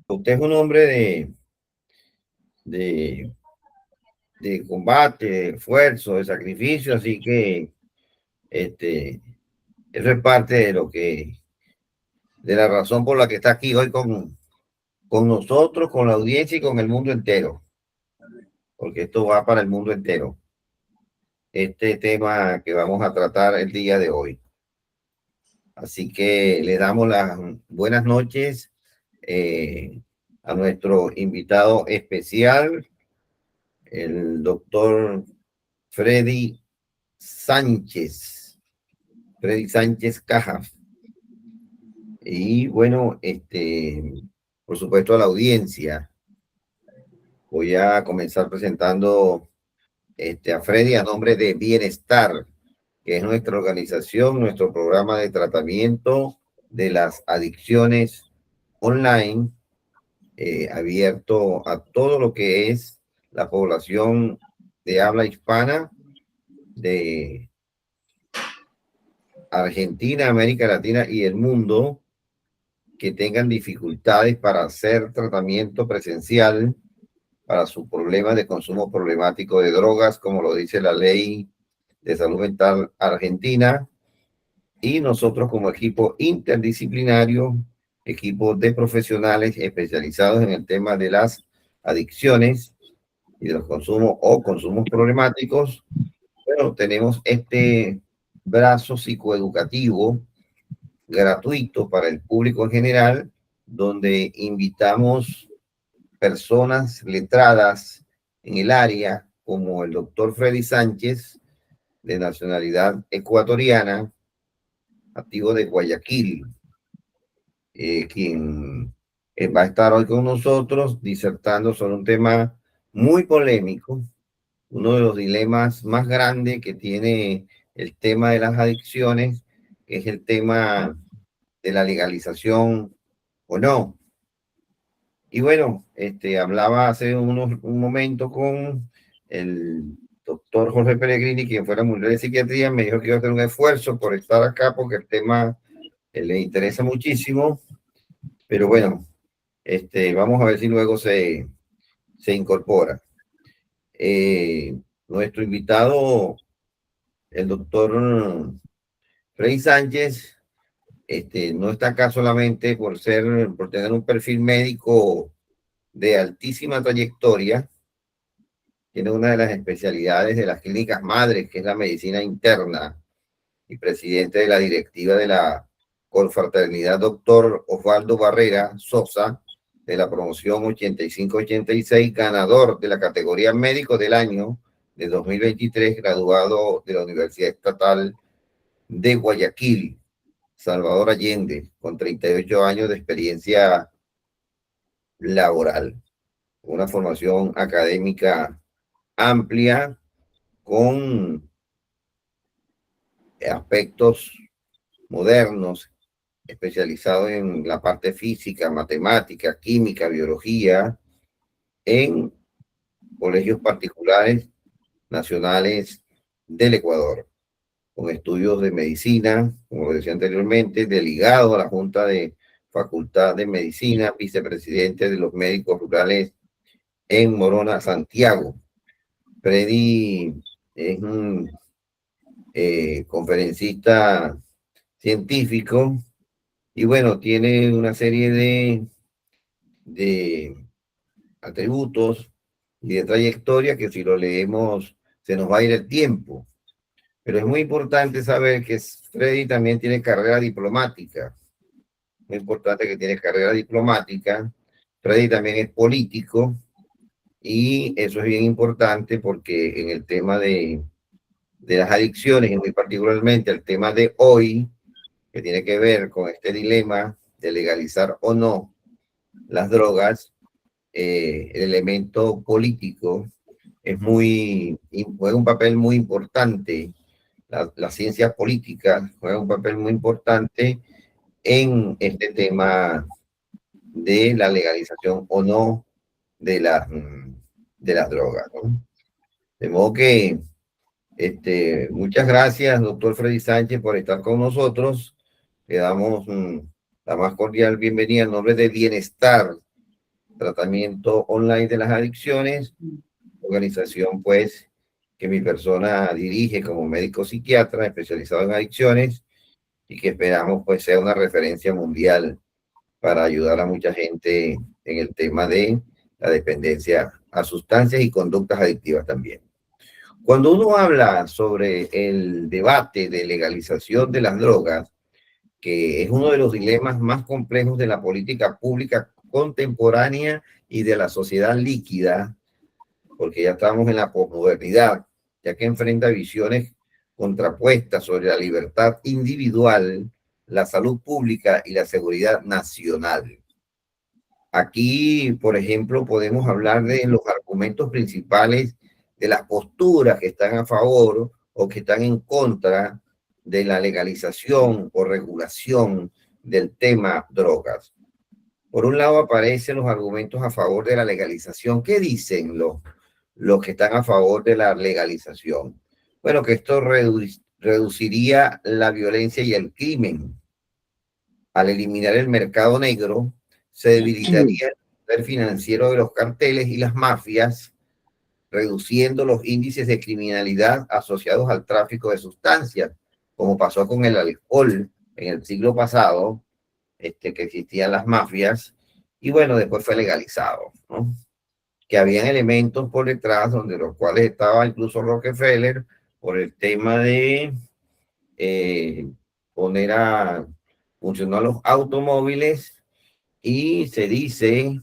Usted es un hombre de, de combate, de esfuerzo, de sacrificio, así que este, eso es parte de la razón por la que está aquí hoy con nosotros, con la audiencia y con el mundo entero, porque esto va para el mundo entero, este tema que vamos a tratar el día de hoy. Así que le damos las buenas noches a nuestro invitado especial, el doctor Freddy Sánchez, Freddy Sánchez Cajas. Y bueno, por supuesto a la audiencia. Voy a comenzar presentando a Freddy a nombre de Bienestar, que es nuestra organización, nuestro programa de tratamiento de las adicciones online, abierto a todo lo que es la población de habla hispana de Argentina, América Latina y el mundo que tengan dificultades para hacer tratamiento presencial para su problema de consumo problemático de drogas, como lo dice la ley de salud mental argentina. Y nosotros como equipo interdisciplinario, equipo de profesionales especializados en el tema de las adicciones y de los consumos o consumos problemáticos, bueno, tenemos este brazo psicoeducativo gratuito para el público en general, donde invitamos personas letradas en el área, como el doctor Freddy Sánchez, de nacionalidad ecuatoriana, nativo de Guayaquil, quien va a estar hoy con nosotros disertando sobre un tema muy polémico, uno de los dilemas más grandes que tiene el tema de las adicciones, que es el tema de la legalización o no. Y bueno, hablaba hace un momento con el doctor Jorge Pellegrini, quien fuera mundial de psiquiatría, me dijo que iba a hacer un esfuerzo por estar acá porque el tema le interesa muchísimo, pero bueno, vamos a ver si luego se incorpora. Nuestro invitado, el doctor Frei Sánchez, no está acá solamente por tener un perfil médico de altísima trayectoria, tiene una de las especialidades de las clínicas madres, que es la medicina interna, y presidente de la directiva de la Confraternidad Doctor Osvaldo Barrera Sosa, de la promoción 85-86, ganador de la categoría médico del año de 2023, graduado de la Universidad Estatal de Guayaquil, Salvador Allende, con 38 años de experiencia laboral, una formación académica amplia con aspectos modernos, especializados en la parte física, matemática, química, biología, en colegios particulares nacionales del Ecuador, con estudios de medicina, como lo decía anteriormente, delegado a la Junta de Facultad de Medicina, vicepresidente de los médicos rurales en Morona, Santiago. Freddy es un conferencista científico y bueno, tiene una serie de atributos y de trayectoria que si lo leemos se nos va a ir el tiempo. Pero es muy importante saber que Freddy también tiene carrera diplomática. Muy importante que tiene carrera diplomática. Freddy también es político y eso es bien importante porque en el tema de las adicciones y muy particularmente el tema de hoy, que tiene que ver con este dilema de legalizar o no las drogas, el elemento político juega un papel muy importante. Las ciencias políticas juegan un papel muy importante en este tema de la legalización o no de de las drogas, ¿no? De modo que muchas gracias, doctor Freddy Sánchez, por estar con nosotros. Le damos la más cordial bienvenida en nombre de Bienestar, tratamiento online de las adicciones, organización pues que mi persona dirige como médico psiquiatra especializado en adicciones y que esperamos pues sea una referencia mundial para ayudar a mucha gente en el tema de la dependencia a sustancias y conductas adictivas también. Cuando uno habla sobre el debate de legalización de las drogas, que es uno de los dilemas más complejos de la política pública contemporánea y de la sociedad líquida, porque ya estamos en la posmodernidad, ya que enfrenta visiones contrapuestas sobre la libertad individual, la salud pública y la seguridad nacional. Aquí, por ejemplo, podemos hablar de los argumentos principales de las posturas que están a favor o que están en contra de la legalización o regulación del tema drogas. Por un lado aparecen los argumentos a favor de la legalización. ¿Qué dicen los que están a favor de la legalización? Bueno, que esto reduciría la violencia y el crimen. Al eliminar el mercado negro, se debilitaría el poder financiero de los carteles y las mafias, reduciendo los índices de criminalidad asociados al tráfico de sustancias, como pasó con el alcohol en el siglo pasado, que existían las mafias, y bueno, después fue legalizado, ¿no? Que habían elementos por detrás, donde los cuales estaba incluso Rockefeller, por el tema de poner a funcionar los automóviles, y se dice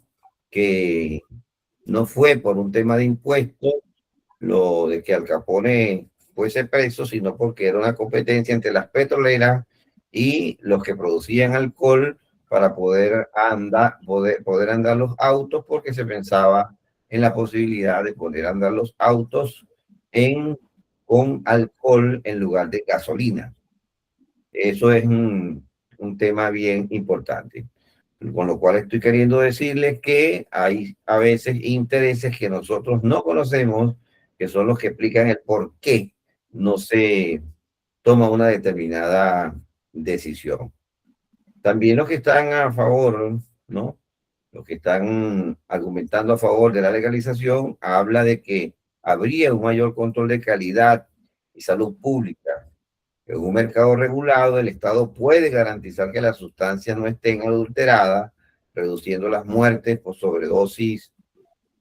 que no fue por un tema de impuestos lo de que Al Capone fuese preso, sino porque era una competencia entre las petroleras y los que producían alcohol para poder andar los autos, porque se pensaba en la posibilidad de poder andar los autos con alcohol en lugar de gasolina. Eso es un tema bien importante. Con lo cual estoy queriendo decirles que hay a veces intereses que nosotros no conocemos, que son los que explican el por qué no se toma una determinada decisión. También los que están a favor, ¿no? Los que están argumentando a favor de la legalización, habla de que habría un mayor control de calidad y salud pública. En un mercado regulado, el Estado puede garantizar que las sustancias no estén adulteradas, reduciendo las muertes por sobredosis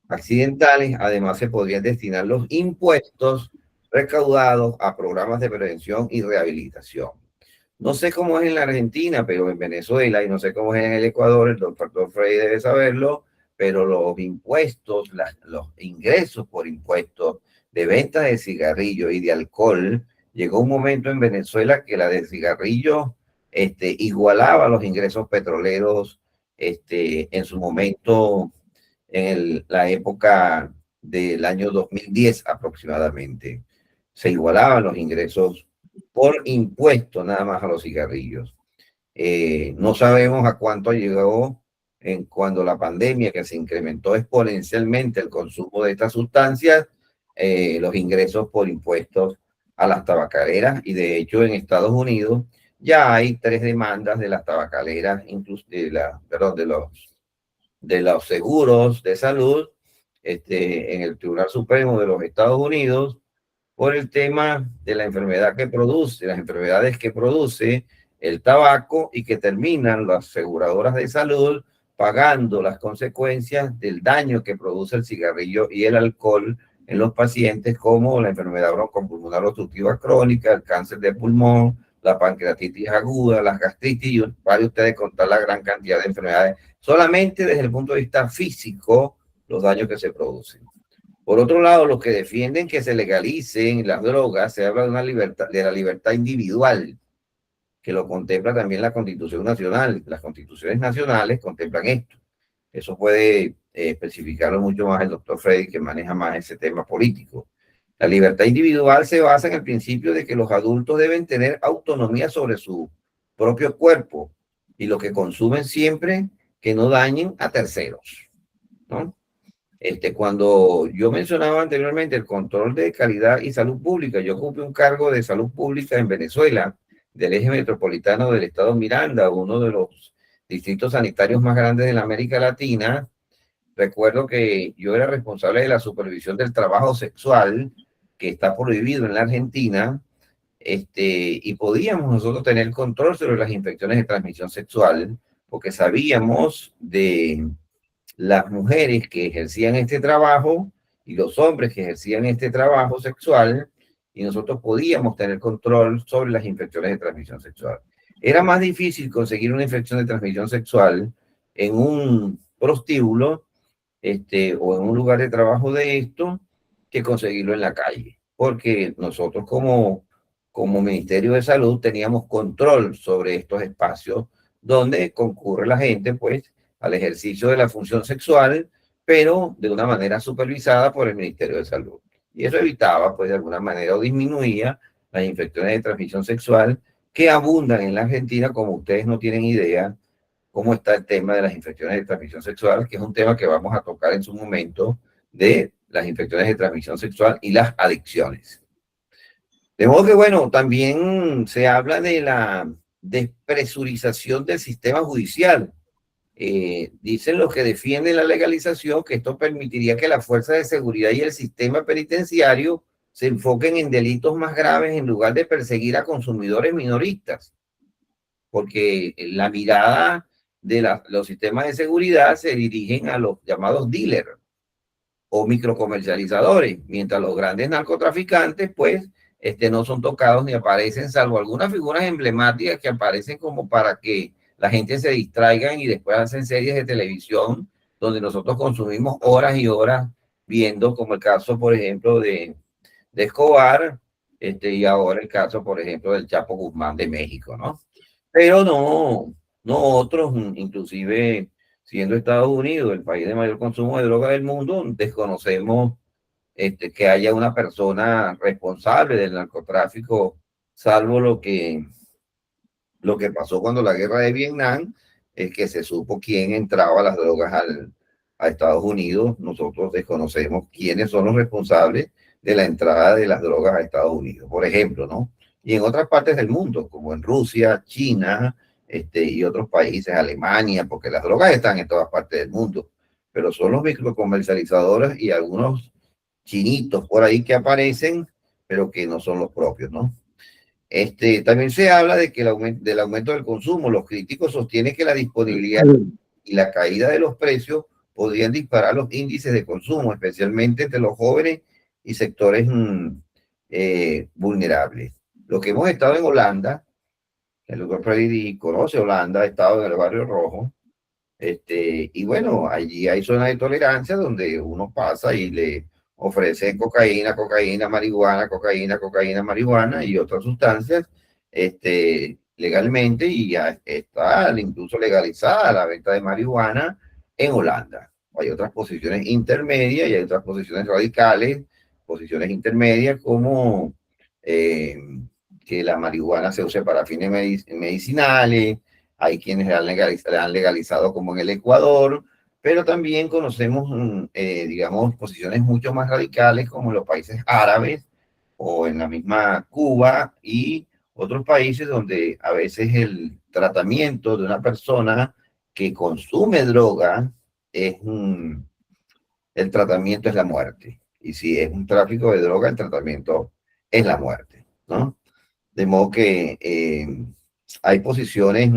accidentales. Además, se podrían destinar los impuestos recaudados a programas de prevención y rehabilitación. No sé cómo es en la Argentina, pero en Venezuela, y no sé cómo es en el Ecuador, el doctor Frey debe saberlo, pero los impuestos, los ingresos por impuestos de venta de cigarrillos y de alcohol, llegó un momento en Venezuela que la de cigarrillos igualaba los ingresos petroleros en su momento, en la época del año 2010 aproximadamente. Se igualaban los ingresos por impuesto nada más a los cigarrillos. No sabemos a cuánto llegó cuando la pandemia, que se incrementó exponencialmente el consumo de estas sustancias, los ingresos por impuestos a las tabacaleras, y de hecho en Estados Unidos ya hay 3 demandas de las tabacaleras, incluso de los seguros de salud, en el Tribunal Supremo de los Estados Unidos, por el tema de la enfermedad que produce, las enfermedades que produce el tabaco, y que terminan las aseguradoras de salud pagando las consecuencias del daño que produce el cigarrillo y el alcohol en los pacientes, como la enfermedad broncopulmonar obstructiva crónica, el cáncer de pulmón, la pancreatitis aguda, las gastritis, y para ustedes contar la gran cantidad de enfermedades, solamente desde el punto de vista físico, los daños que se producen. Por otro lado, los que defienden que se legalicen las drogas, se habla de una libertad, de la libertad individual, que lo contempla también la Constitución Nacional. Las constituciones nacionales contemplan esto. Eso puede especificarlo mucho más el doctor Freddy, que maneja más ese tema político. La libertad individual se basa en el principio de que los adultos deben tener autonomía sobre su propio cuerpo y lo que consumen, siempre que no dañen a terceros, ¿no? Cuando yo mencionaba anteriormente el control de calidad y salud pública, yo ocupé un cargo de salud pública en Venezuela, del eje metropolitano del estado Miranda, uno de los distritos sanitarios más grandes de la América Latina, recuerdo que yo era responsable de la supervisión del trabajo sexual, que está prohibido en la Argentina, y podíamos nosotros tener control sobre las infecciones de transmisión sexual, porque sabíamos de las mujeres que ejercían este trabajo y los hombres que ejercían este trabajo sexual, y nosotros podíamos tener control sobre las infecciones de transmisión sexual. Era más difícil conseguir una infección de transmisión sexual en un prostíbulo, o en un lugar de trabajo de esto, que conseguirlo en la calle, porque nosotros como Ministerio de Salud teníamos control sobre estos espacios donde concurre la gente, pues, al ejercicio de la función sexual, pero de una manera supervisada por el Ministerio de Salud. Y eso evitaba, pues, de alguna manera, o disminuía las infecciones de transmisión sexual que abundan en la Argentina, como ustedes no tienen idea cómo está el tema de las infecciones de transmisión sexual, que es un tema que vamos a tocar en su momento, de las infecciones de transmisión sexual y las adicciones. De modo que, bueno, también se habla de la despresurización del sistema judicial. Dicen los que defienden la legalización que esto permitiría que la fuerza de seguridad y el sistema penitenciario se enfoquen en delitos más graves en lugar de perseguir a consumidores minoristas, porque la mirada de los sistemas de seguridad se dirigen a los llamados dealers o microcomercializadores, mientras los grandes narcotraficantes, pues, no son tocados ni aparecen, salvo algunas figuras emblemáticas que aparecen como para que la gente se distraiga y después hacen series de televisión donde nosotros consumimos horas y horas viendo, como el caso, por ejemplo, de Escobar, y ahora el caso, por ejemplo, del Chapo Guzmán de México, ¿no? Pero no otros, inclusive siendo Estados Unidos el país de mayor consumo de droga del mundo, desconocemos, que haya una persona responsable del narcotráfico, salvo lo que pasó cuando la guerra de Vietnam, es que se supo quién entraba las drogas a Estados Unidos. Nosotros desconocemos quiénes son los responsables de la entrada de las drogas a Estados Unidos, por ejemplo, ¿no? Y en otras partes del mundo, como en Rusia, China, y otros países, Alemania, porque las drogas están en todas partes del mundo, pero son los microcomercializadores y algunos chinitos por ahí que aparecen, pero que no son los propios, ¿no? También se habla de que del aumento del consumo. Los críticos sostienen que la disponibilidad y la caída de los precios podrían disparar los índices de consumo, especialmente entre los jóvenes y sectores vulnerables. Lo que hemos estado en Holanda, el doctor Freddy conoce Holanda, ha estado en el Barrio Rojo, y bueno, allí hay zonas de tolerancia donde uno pasa y le ofrece cocaína, cocaína, marihuana, cocaína, cocaína, marihuana y otras sustancias, legalmente, y ya está incluso legalizada la venta de marihuana en Holanda. Hay otras posiciones intermedias y hay otras posiciones radicales, posiciones intermedias como que la marihuana se use para fines medicinales. Hay quienes la han legalizado como en el Ecuador, pero también conocemos, digamos, posiciones mucho más radicales como en los países árabes o en la misma Cuba y otros países donde a veces el tratamiento de una persona que consume droga el tratamiento es la muerte. Y si es un tráfico de droga, el tratamiento es la muerte, ¿no? De modo que hay posiciones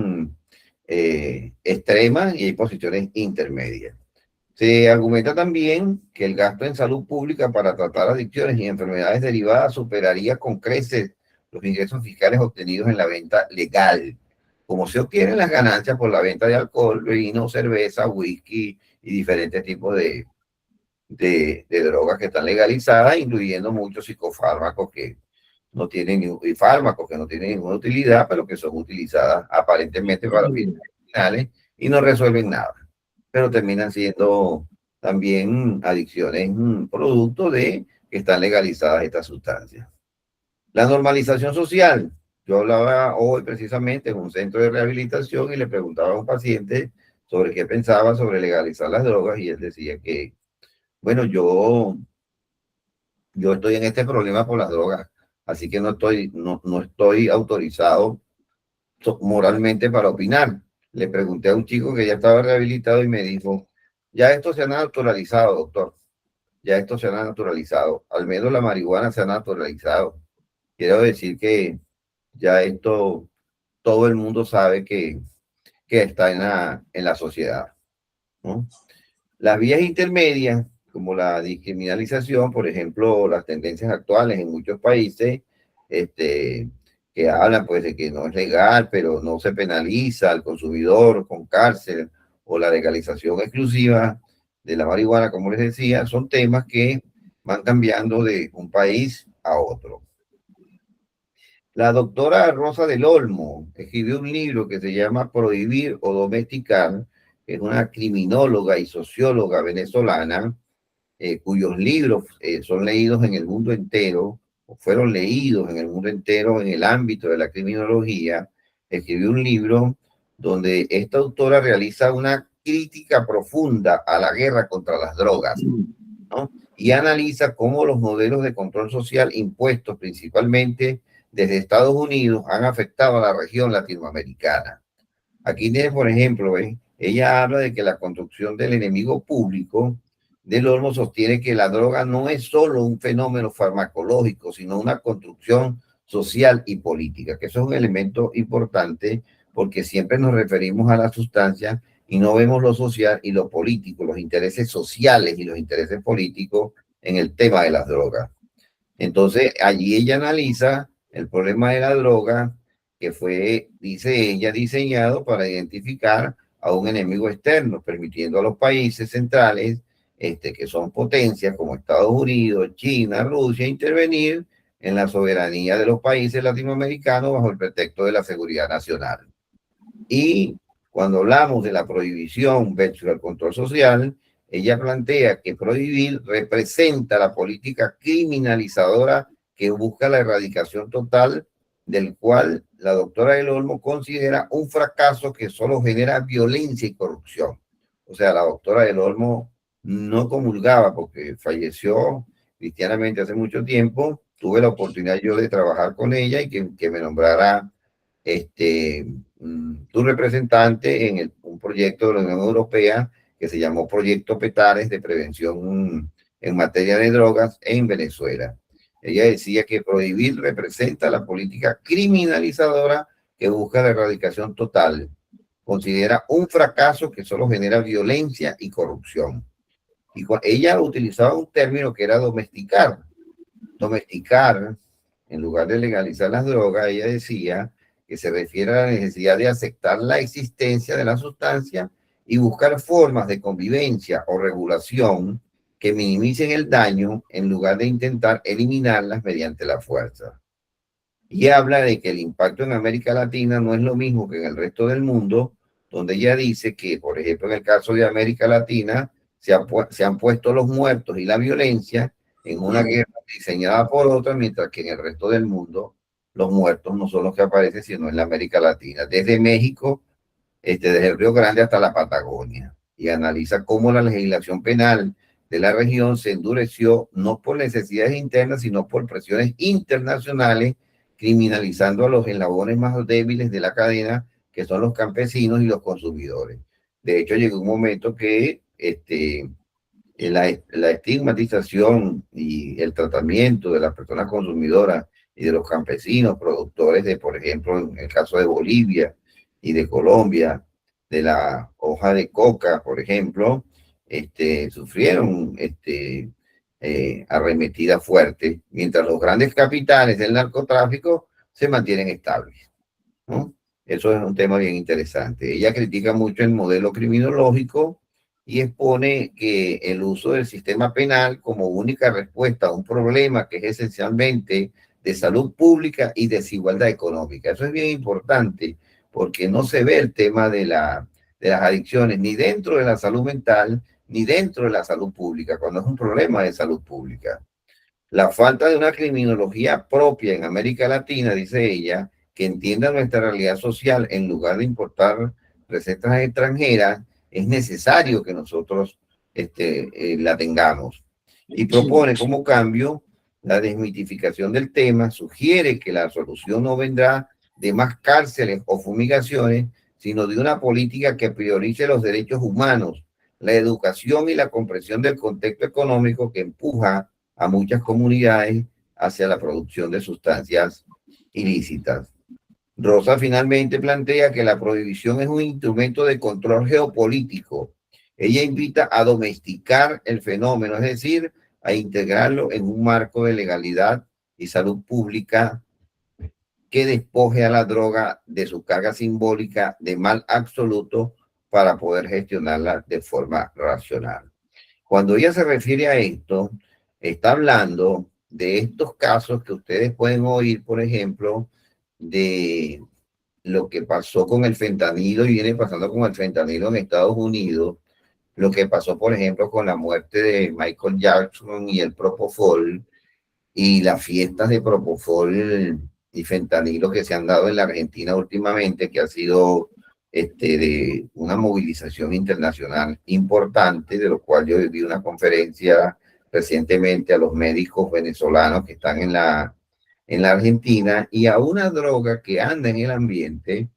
extremas y hay posiciones intermedias. Se argumenta también que el gasto en salud pública para tratar adicciones y enfermedades derivadas superaría con creces los ingresos fiscales obtenidos en la venta legal. Como se obtienen las ganancias por la venta de alcohol, vino, cerveza, whisky y diferentes tipos de drogas que están legalizadas, incluyendo muchos psicofármacos que no tienen, y fármacos que no tienen ninguna utilidad, pero que son utilizadas aparentemente para fines medicinales y no resuelven nada, pero terminan siendo también adicciones, producto de que están legalizadas estas sustancias. La normalización social. Yo hablaba hoy precisamente en un centro de rehabilitación y le preguntaba a un paciente sobre qué pensaba sobre legalizar las drogas, y él decía que, bueno, yo estoy en este problema por las drogas, así que no estoy autorizado moralmente para opinar. Le pregunté a un chico que ya estaba rehabilitado y me dijo, Ya esto se ha naturalizado, doctor. Ya esto se ha naturalizado. Al menos la marihuana se ha naturalizado. Quiero decir que ya esto todo el mundo sabe que está en la sociedad, ¿no? Las vías intermedias, como la descriminalización, por ejemplo, las tendencias actuales en muchos países, este, que hablan pues de que no es legal, pero no se penaliza al consumidor con cárcel, o la legalización exclusiva de la marihuana, como les decía, son temas que van cambiando de un país a otro. La doctora Rosa del Olmo escribió un libro que se llama Prohibir o Domesticar, que es una criminóloga y socióloga venezolana, cuyos libros son leídos en el mundo entero, o fueron leídos en el mundo entero en el ámbito de la criminología. Escribió un libro donde esta autora realiza una crítica profunda a la guerra contra las drogas, ¿no? Y analiza cómo los modelos de control social impuestos principalmente desde Estados Unidos han afectado a la región latinoamericana. Aquí tiene, por ejemplo, ella habla de que la construcción del enemigo público del Olmo sostiene que la droga no es solo un fenómeno farmacológico, sino una construcción social y política, que eso es un elemento importante porque siempre nos referimos a la sustancia y no vemos lo social y lo político, los intereses sociales y los intereses políticos en el tema de las drogas. Entonces, allí ella analiza el problema de la droga que fue, dice ella, diseñado para identificar a un enemigo externo, permitiendo a los países centrales, que son potencias como Estados Unidos, China, Rusia, intervenir en la soberanía de los países latinoamericanos bajo el pretexto de la seguridad nacional. Y cuando hablamos de la prohibición versus el control social, ella plantea que prohibir representa la política criminalizadora que busca la erradicación total, del cual la doctora del Olmo considera un fracaso que solo genera violencia y corrupción. O sea, la doctora del Olmo no comulgaba porque falleció cristianamente hace mucho tiempo. Tuve la oportunidad yo de trabajar con ella y que me nombrara tu representante en un proyecto de la Unión Europea que se llamó Proyecto Petares de prevención en materia de drogas en Venezuela. Ella decía que prohibir representa la política criminalizadora que busca la erradicación total. Considera un fracaso que solo genera violencia y corrupción. Y ella utilizaba un término que era domesticar. Domesticar, en lugar de legalizar las drogas, ella decía que se refiere a la necesidad de aceptar la existencia de la sustancia y buscar formas de convivencia o regulación que minimicen el daño en lugar de intentar eliminarlas mediante la fuerza. Y habla de que el impacto en América Latina no es lo mismo que en el resto del mundo, donde ella dice que, por ejemplo, en el caso de América Latina, se han puesto los muertos y la violencia en una guerra diseñada por otra, mientras que en el resto del mundo los muertos no son los que aparecen, sino en la América Latina, desde México, desde el Río Grande hasta la Patagonia. Y analiza cómo la legislación penal de la región se endureció no por necesidades internas, sino por presiones internacionales, criminalizando a los eslabones más débiles de la cadena, que son los campesinos y los consumidores. De hecho, llegó un momento que la estigmatización y el tratamiento de las personas consumidoras y de los campesinos, productores de, por ejemplo, en el caso de Bolivia y de Colombia, de la hoja de coca, por ejemplo, sufrieron arremetida fuerte, mientras los grandes capitales del narcotráfico se mantienen estables, ¿no? Eso es un tema bien interesante. Ella critica mucho el modelo criminológico y expone que el uso del sistema penal como única respuesta a un problema que es esencialmente de salud pública y desigualdad económica. Eso es bien importante porque no se ve el tema de las adicciones ni dentro de la salud mental ni dentro de la salud pública, cuando es un problema de salud pública. La falta de una criminología propia en América Latina, dice ella, que entienda nuestra realidad social en lugar de importar recetas extranjeras, es necesario que nosotros la tengamos. Y propone como cambio la desmitificación del tema, sugiere que la solución no vendrá de más cárceles o fumigaciones, sino de una política que priorice los derechos humanos, la educación y la comprensión del contexto económico que empuja a muchas comunidades hacia la producción de sustancias ilícitas. Rosa finalmente plantea que la prohibición es un instrumento de control geopolítico. Ella invita a domesticar el fenómeno, es decir, a integrarlo en un marco de legalidad y salud pública que despoje a la droga de su carga simbólica de mal absoluto para poder gestionarla de forma racional. Cuando ella se refiere a esto, está hablando de estos casos que ustedes pueden oír, por ejemplo, de lo que pasó con el fentanilo y viene pasando con el fentanilo en Estados Unidos, lo que pasó, por ejemplo, con la muerte de Michael Jackson y el Propofol, y las fiestas de Propofol y fentanilo que se han dado en la Argentina últimamente, que ha sido de una movilización internacional importante, de lo cual yo di una conferencia recientemente a los médicos venezolanos que están en la Argentina, y a una droga que anda en el ambiente,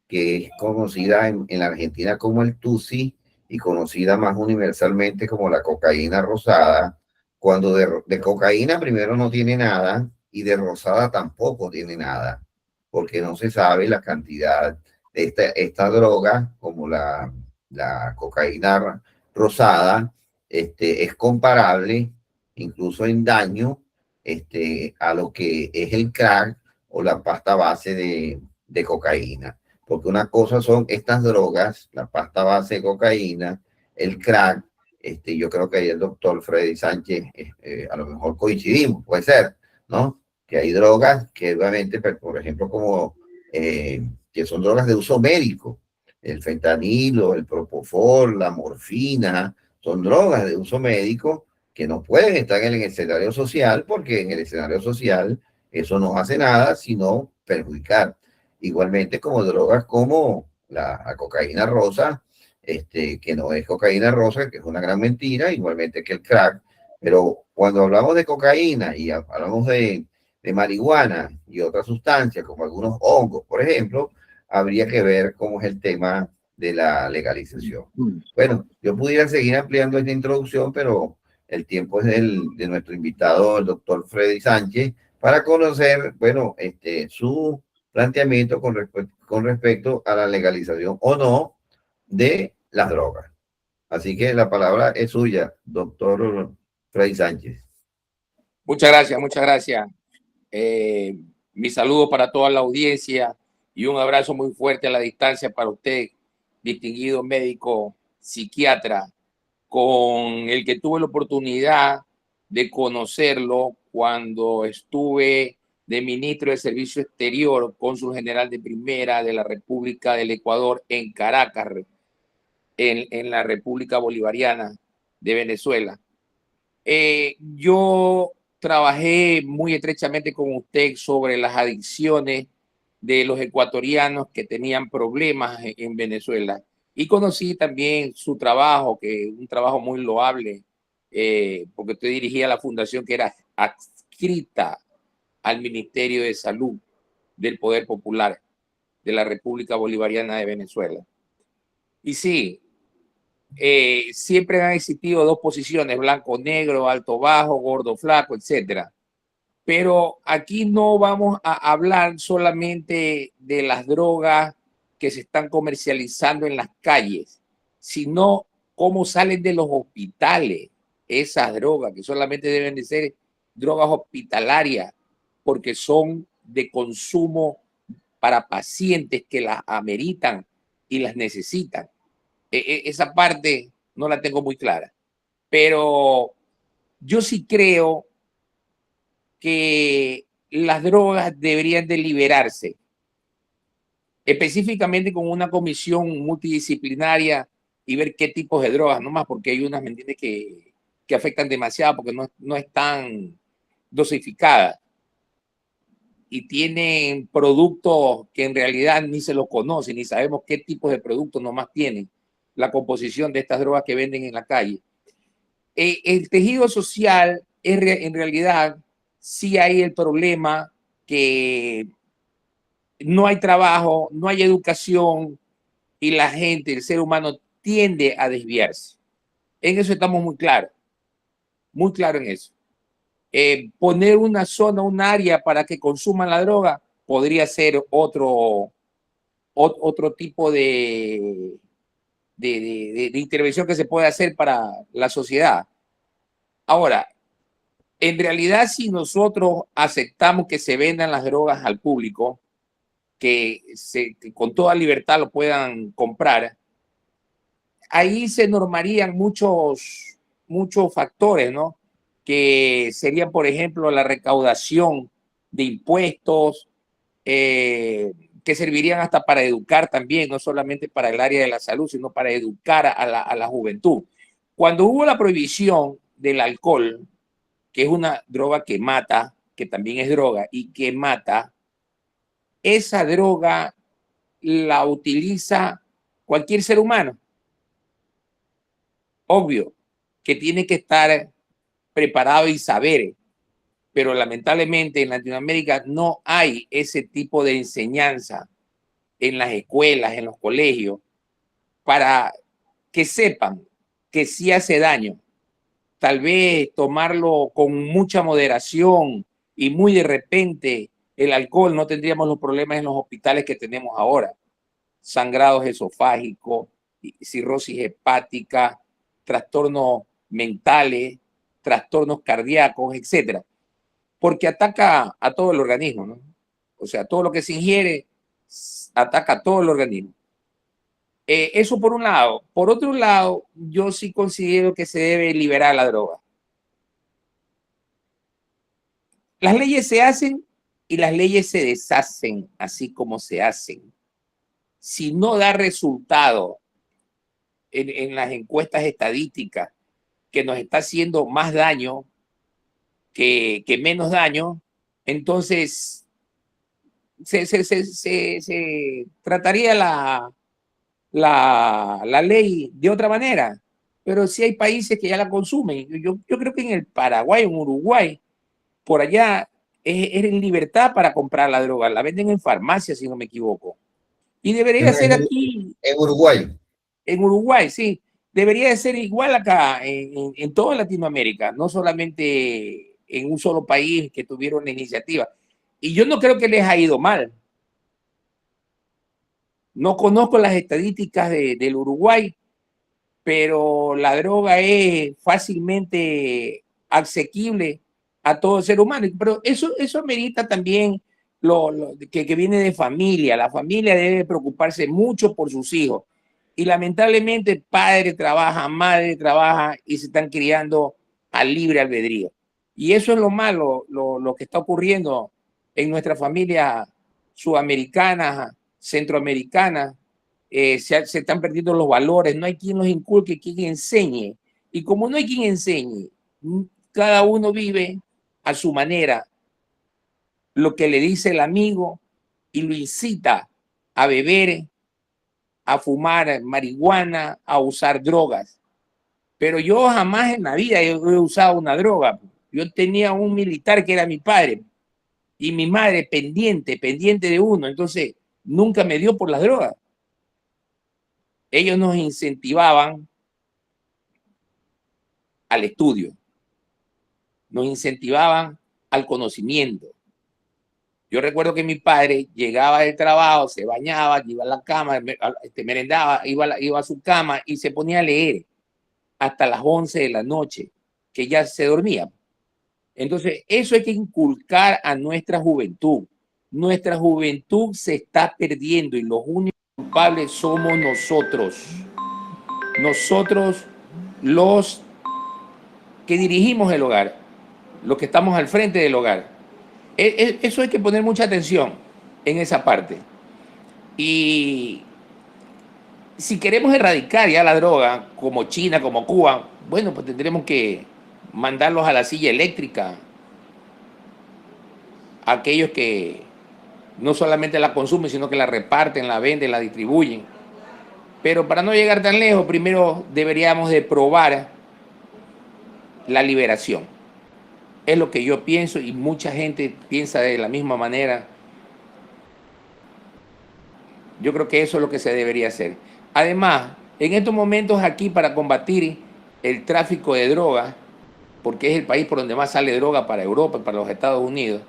que es conocida en la Argentina como el TUSI y conocida más universalmente como la cocaína rosada, cuando de cocaína primero no tiene nada y de rosada tampoco tiene nada, porque no se sabe la cantidad de esta droga, como la cocaína rosada, es comparable incluso en daño a lo que es el crack o la pasta base de cocaína. Porque una cosa son estas drogas, la pasta base de cocaína, el crack. Yo creo que ahí el doctor Freddy Sánchez, a lo mejor coincidimos, puede ser, ¿no? Que hay drogas que obviamente, por ejemplo, como que son drogas de uso médico, el fentanilo, el propofol, la morfina, son drogas de uso médico que no pueden estar en el escenario social, porque en el escenario social eso no hace nada sino perjudicar. Igualmente como drogas como la cocaína rosa, que no es cocaína rosa, que es una gran mentira, igualmente que el crack. Pero cuando hablamos de cocaína y hablamos de marihuana y otras sustancias, como algunos hongos, por ejemplo, habría que ver cómo es el tema de la legalización. Bueno, yo pudiera seguir ampliando esta introducción, pero el tiempo es de nuestro invitado, el doctor Freddy Sánchez, para conocer, bueno, su planteamiento con respecto a la legalización o no de las drogas. Así que la palabra es suya, doctor Freddy Sánchez. Muchas gracias, muchas gracias. Mi saludo para toda la audiencia y un abrazo muy fuerte a la distancia para usted, distinguido médico psiquiatra, con el que tuve la oportunidad de conocerlo cuando estuve de ministro de Servicio Exterior, cónsul general de primera de la República del Ecuador en Caracas, en la República Bolivariana de Venezuela. Yo trabajé muy estrechamente con usted sobre las adicciones de los ecuatorianos que tenían problemas en Venezuela, y conocí también su trabajo, que es un trabajo muy loable, porque usted dirigía la fundación que era adscrita al Ministerio de Salud del Poder Popular de la República Bolivariana de Venezuela. Y sí, siempre han existido dos posiciones: blanco, negro, alto, bajo, gordo, flaco, etcétera. Pero aquí no vamos a hablar solamente de las drogas que se están comercializando en las calles, sino cómo salen de los hospitales esas drogas, que solamente deben de ser drogas hospitalarias, porque son de consumo para pacientes que las ameritan y las necesitan. Esa parte no la tengo muy clara, pero yo sí creo que las drogas deberían de liberarse, específicamente con una comisión multidisciplinaria, y ver qué tipos de drogas, no más porque hay unas, ¿me entiendes?, que afectan demasiado porque no están dosificadas y tienen productos que en realidad ni se los conoce, ni sabemos qué tipos de productos nomás tienen la composición de estas drogas que venden en la calle. El tejido social en realidad sí hay el problema que no hay trabajo, no hay educación y la gente, el ser humano tiende a desviarse. En eso estamos muy claros en eso. Poner una zona, un área para que consuman la droga podría ser otro tipo de intervención que se puede hacer para la sociedad. Ahora, en realidad, si nosotros aceptamos que se vendan las drogas al público, que con toda libertad lo puedan comprar, ahí se normarían muchos factores, ¿no? Que serían, por ejemplo, la recaudación de impuestos, que servirían hasta para educar también, no solamente para el área de la salud, sino para educar a la juventud. Cuando hubo la prohibición del alcohol, que es una droga que mata, que también es droga y que mata, esa droga la utiliza cualquier ser humano. Obvio que tiene que estar preparado y saber, pero lamentablemente en Latinoamérica no hay ese tipo de enseñanza en las escuelas, en los colegios, para que sepan que sí hace daño. Tal vez tomarlo con mucha moderación y muy de repente el alcohol, no tendríamos los problemas en los hospitales que tenemos ahora. Sangrados esofágicos, cirrosis hepática, trastornos mentales, trastornos cardíacos, etcétera, porque ataca a todo el organismo, ¿no? O sea, todo lo que se ingiere ataca a todo el organismo. Eso por un lado. Por otro lado, yo sí considero que se debe liberar la droga. Las leyes se hacen y las leyes se deshacen así como se hacen. Si no da resultado en las encuestas estadísticas que nos está haciendo más daño que menos daño, entonces se trataría la ley de otra manera. Pero sí hay países que ya la consumen. Yo creo que en el Paraguay, en Uruguay, por allá es en libertad para comprar la droga. La venden en farmacias, si no me equivoco. Y debería ser aquí. En Uruguay. En Uruguay, sí. Debería de ser igual acá, en toda Latinoamérica, no solamente en un solo país que tuvieron la iniciativa. Y yo no creo que les ha ido mal. No conozco las estadísticas del Uruguay, pero la droga es fácilmente asequible a todo ser humano. Pero eso amerita también que viene de familia. La familia debe preocuparse mucho por sus hijos. Y lamentablemente padre trabaja, madre trabaja y se están criando al libre albedrío. Y eso es lo malo, lo que está ocurriendo en nuestra familia sudamericana, centroamericana. Se están perdiendo los valores, no hay quien los inculque, quien enseñe. Y como no hay quien enseñe, cada uno vive a su manera lo que le dice el amigo y lo incita a beber, a fumar marihuana, a usar drogas. Pero yo jamás en la vida he usado una droga. Yo tenía un militar que era mi padre y mi madre pendiente de uno. Entonces, nunca me dio por las drogas. Ellos nos incentivaban al estudio, nos incentivaban al conocimiento. Yo recuerdo que mi padre llegaba del trabajo, se bañaba, iba a la cama, merendaba, iba a su cama y se ponía a leer hasta las 11 de la noche, que ya se dormía. Entonces, eso hay que inculcar a nuestra juventud. Nuestra juventud se está perdiendo y los únicos culpables somos nosotros. Nosotros, los que dirigimos el hogar, los que estamos al frente del hogar. Eso hay que poner mucha atención en esa parte. Y si queremos erradicar ya la droga, como China, como Cuba, bueno, pues tendremos que mandarlos a la silla eléctrica, a aquellos que no solamente la consumen, sino que la reparten, la venden, la distribuyen. Pero para no llegar tan lejos, primero deberíamos de probar la liberación. Es lo que yo pienso y mucha gente piensa de la misma manera. Yo creo que eso es lo que se debería hacer. Además, en estos momentos aquí para combatir el tráfico de drogas, porque es el país por donde más sale droga para Europa y para los Estados Unidos,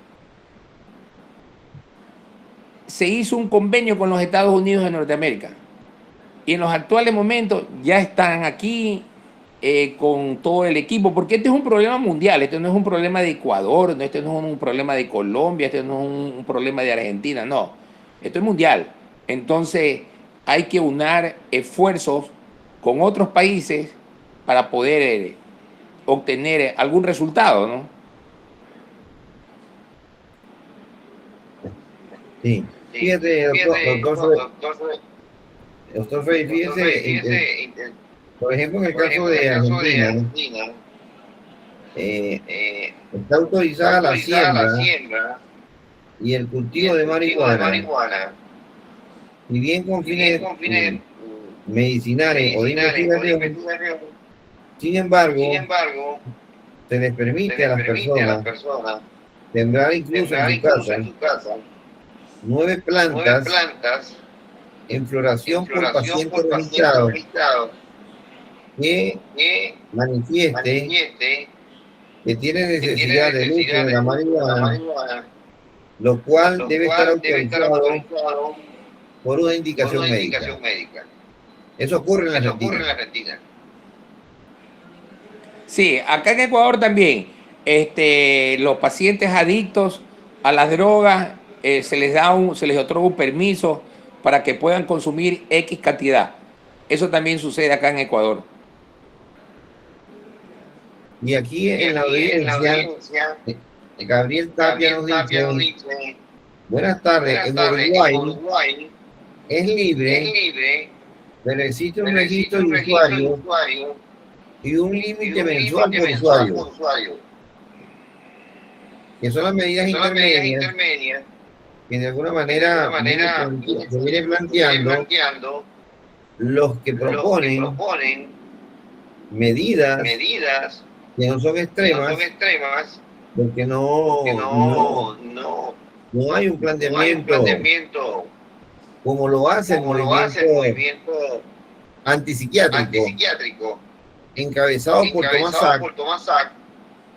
se hizo un convenio con los Estados Unidos de Norteamérica. Y en los actuales momentos ya están aquí con todo el equipo, porque este es un problema mundial, este no es un problema de Ecuador, no, este no es un problema de Colombia, este no es un problema de Argentina, no, esto es mundial. Entonces hay que unar esfuerzos con otros países para poder obtener algún resultado, ¿no? Sí. Fíjate, doctor Freddy, fíjese, por ejemplo, en el caso de Argentina, ¿no? Está autorizada la siembra y el cultivo de marihuana, y bien con fines medicinales o de investigación. Sin embargo, se les permite a las personas sembrar incluso en su casa 9 plantas en floración por pacientes registrados que manifieste que tiene necesidad del uso de la marihuana, lo cual debe estar autorizado por una indicación médica. Eso ocurre en la Argentina. Sí, acá en Ecuador también, los pacientes adictos a las drogas se les otorga un permiso para que puedan consumir X cantidad. Eso también sucede acá en Ecuador. Y aquí en la audiencia, Gabriel Tapia nos dice: buenas tardes, en Uruguay es libre, pero existe un registro de usuarios y un límite mensual por usuario, que son las medidas intermedias que de alguna manera se viene planteando los que proponen medidas que no son extremas, porque no hay un planteamiento como lo hace el movimiento antipsiquiátrico, encabezado por Thomas Sack,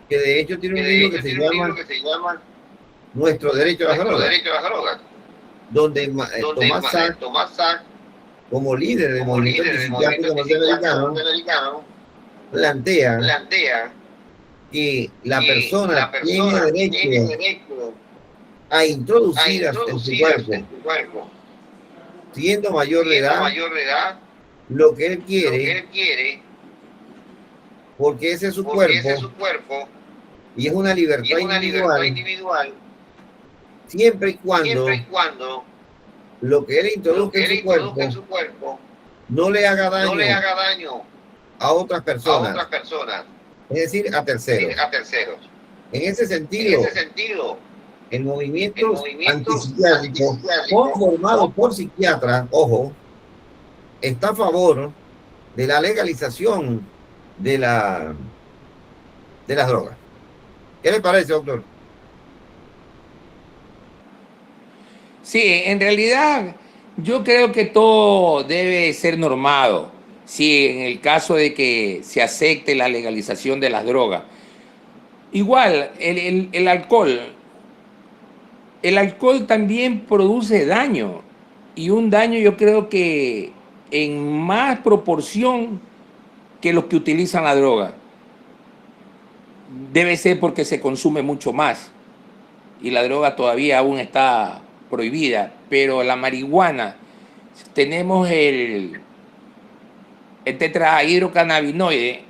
que de hecho tiene un libro que se llama Nuestro Derecho a las Drogas, donde Thomas Sack, como líder del movimiento antipsiquiátrico norteamericano, plantea que la persona tiene derecho a introducir en su cuerpo, siendo mayor de edad, lo que él quiere, porque ese es su cuerpo y es una libertad individual, siempre y cuando lo que él introduzca en su cuerpo no le haga daño a otras personas, es decir, a terceros. En ese sentido, el movimiento antipsiquiátrico, conformado por psiquiatras, ojo, está a favor de la legalización de las drogas. ¿Qué le parece, doctor? Sí, en realidad yo creo que todo debe ser normado. Sí, en el caso de que se acepte la legalización de las drogas. Igual, el alcohol. El alcohol también produce daño. Y un daño yo creo que en más proporción que los que utilizan la droga. Debe ser porque se consume mucho más. Y la droga todavía aún está prohibida. Pero la marihuana, tenemos el tetrahidrocannabinoide,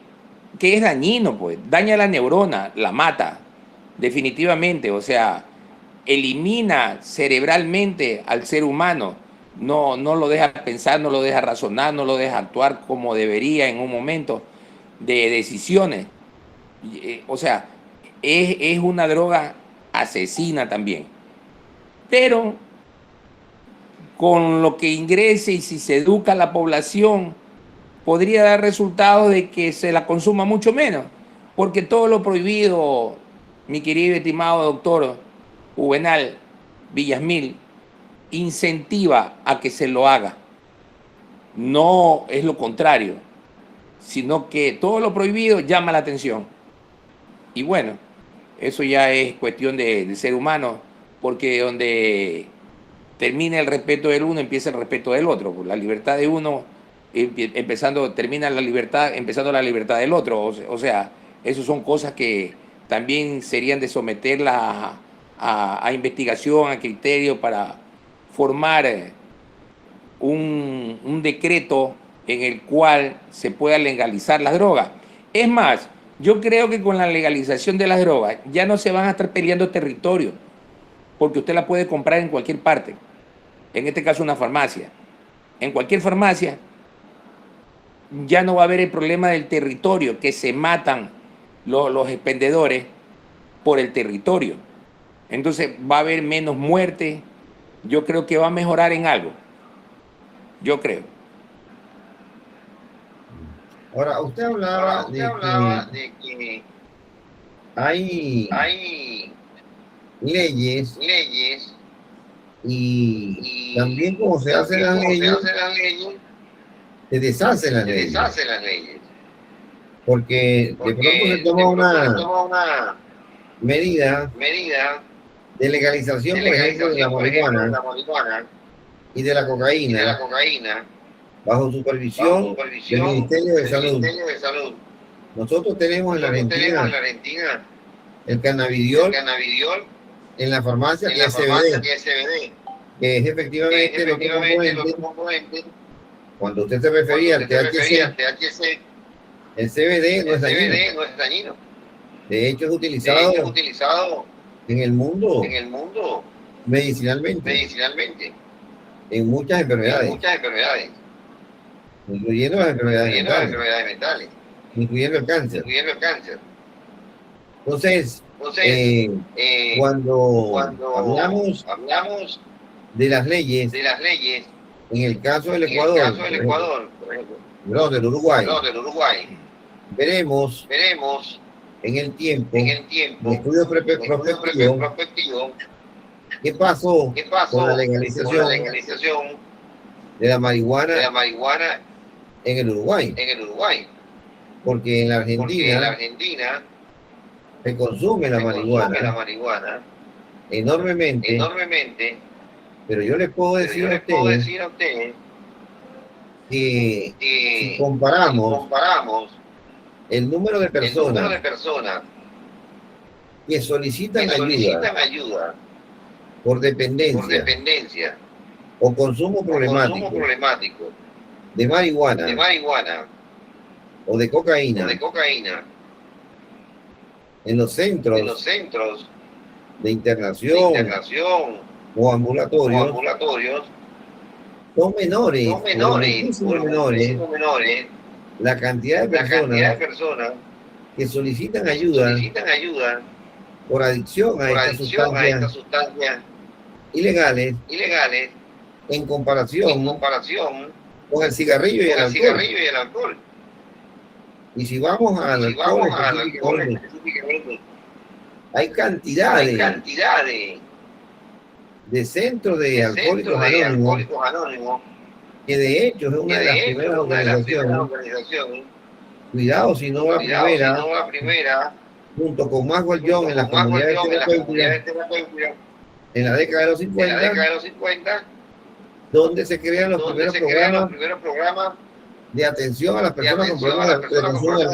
que es dañino, pues, daña la neurona, la mata, definitivamente, o sea, elimina cerebralmente al ser humano, no lo deja pensar, no lo deja razonar, no lo deja actuar como debería en un momento de decisiones. O sea, es una droga asesina también. Pero con lo que ingrese y si se educa a la población, podría dar resultados de que se la consuma mucho menos, porque todo lo prohibido, mi querido y estimado doctor Juvenal Villasmil, incentiva a que se lo haga. No es lo contrario. sino que todo lo prohibido llama la atención. Y bueno, eso ya es cuestión de ser humano, porque donde termina el respeto del uno, empieza el respeto del otro. La libertad de uno, termina la libertad, empezando la libertad del otro. O sea, esas son cosas que también serían de someterla a investigación, a criterio para formar un decreto en el cual se pueda legalizar las drogas. Es más, yo creo que con la legalización de las drogas ya no se van a estar peleando territorio, porque usted la puede comprar en cualquier parte. En este caso una farmacia. En cualquier farmacia ya no va a haber el problema del territorio, que se matan los expendedores por el territorio. Entonces va a haber menos muerte. Yo creo que va a mejorar en algo. Yo creo. Ahora, usted hablaba de que hay leyes y también como se hacen las leyes, se deshacen las leyes. Porque de pronto se toma una medida de legalización, por ejemplo, de la marihuana y de la cocaína, bajo supervisión del Ministerio de Salud. Nosotros tenemos en la Argentina el cannabidiol en la farmacia, que es CBD, que es efectivamente el otro componente. Cuando usted se refería al THC, el CBD no es dañino. De hecho, es utilizado en el mundo medicinalmente en muchas enfermedades, incluyendo las enfermedades mentales, incluyendo el cáncer. Entonces, cuando hablamos de las leyes, en el caso del Ecuador, no, del Uruguay, veremos en el tiempo, en estudios prospectivos, qué pasó con la legalización de la marihuana en el Uruguay. Porque en la Argentina se consume la marihuana enormemente, pero yo les puedo decir a ustedes que si comparamos el número de personas que solicitan ayuda por dependencia o consumo problemático de marihuana o de cocaína en los centros de internación o ambulatorios son menores, muchísimo menores la cantidad de personas que solicitan ayuda por adicción a estas sustancias ilegales en comparación con el cigarrillo y el alcohol. Y si vamos al alcohol específicamente, hay cantidad de centros de alcohólicos anónimos, que de hecho es una de las primeras organizaciones, cuidado si no la primera, junto con Maxwell Jones en las comunidades terapéuticas en la década de los 50, donde se crean los primeros programas de atención a las personas con problemas de consumo de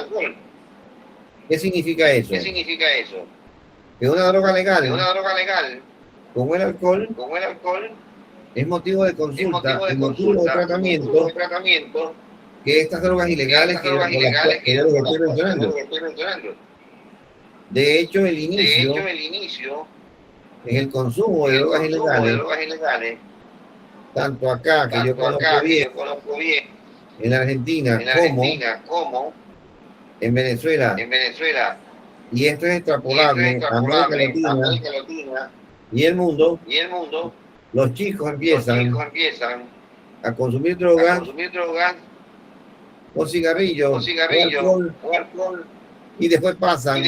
alcohol. ¿Qué significa eso? Que una droga legal, como el alcohol, es motivo de consulta y motivo de tratamiento que estas drogas ilegales que yo les estoy mencionando. De hecho, el inicio en el consumo de drogas ilegales, tanto acá, que yo conozco bien, en la Argentina, como en Venezuela, y esto es extrapolable a América Latina y el mundo, los chicos empiezan a consumir drogas o cigarrillos o alcohol, y después pasan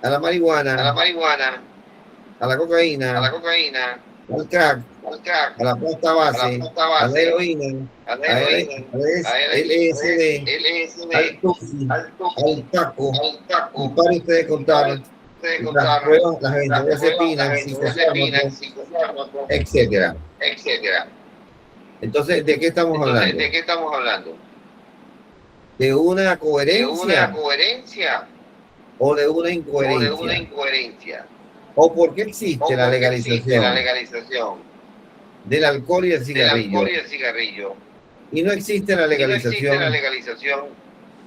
a la marihuana, a la cocaína, al crack a la pasta base, a la heroína, a LSD, al tusi, al taco, y para ustedes contar las pruebas, las benzodiazepinas, psicofármacos, etcétera. Entonces, ¿de qué estamos hablando? ¿De una coherencia o de una incoherencia? ¿O por qué existe la legalización del alcohol y el cigarrillo? Y no existe la legalización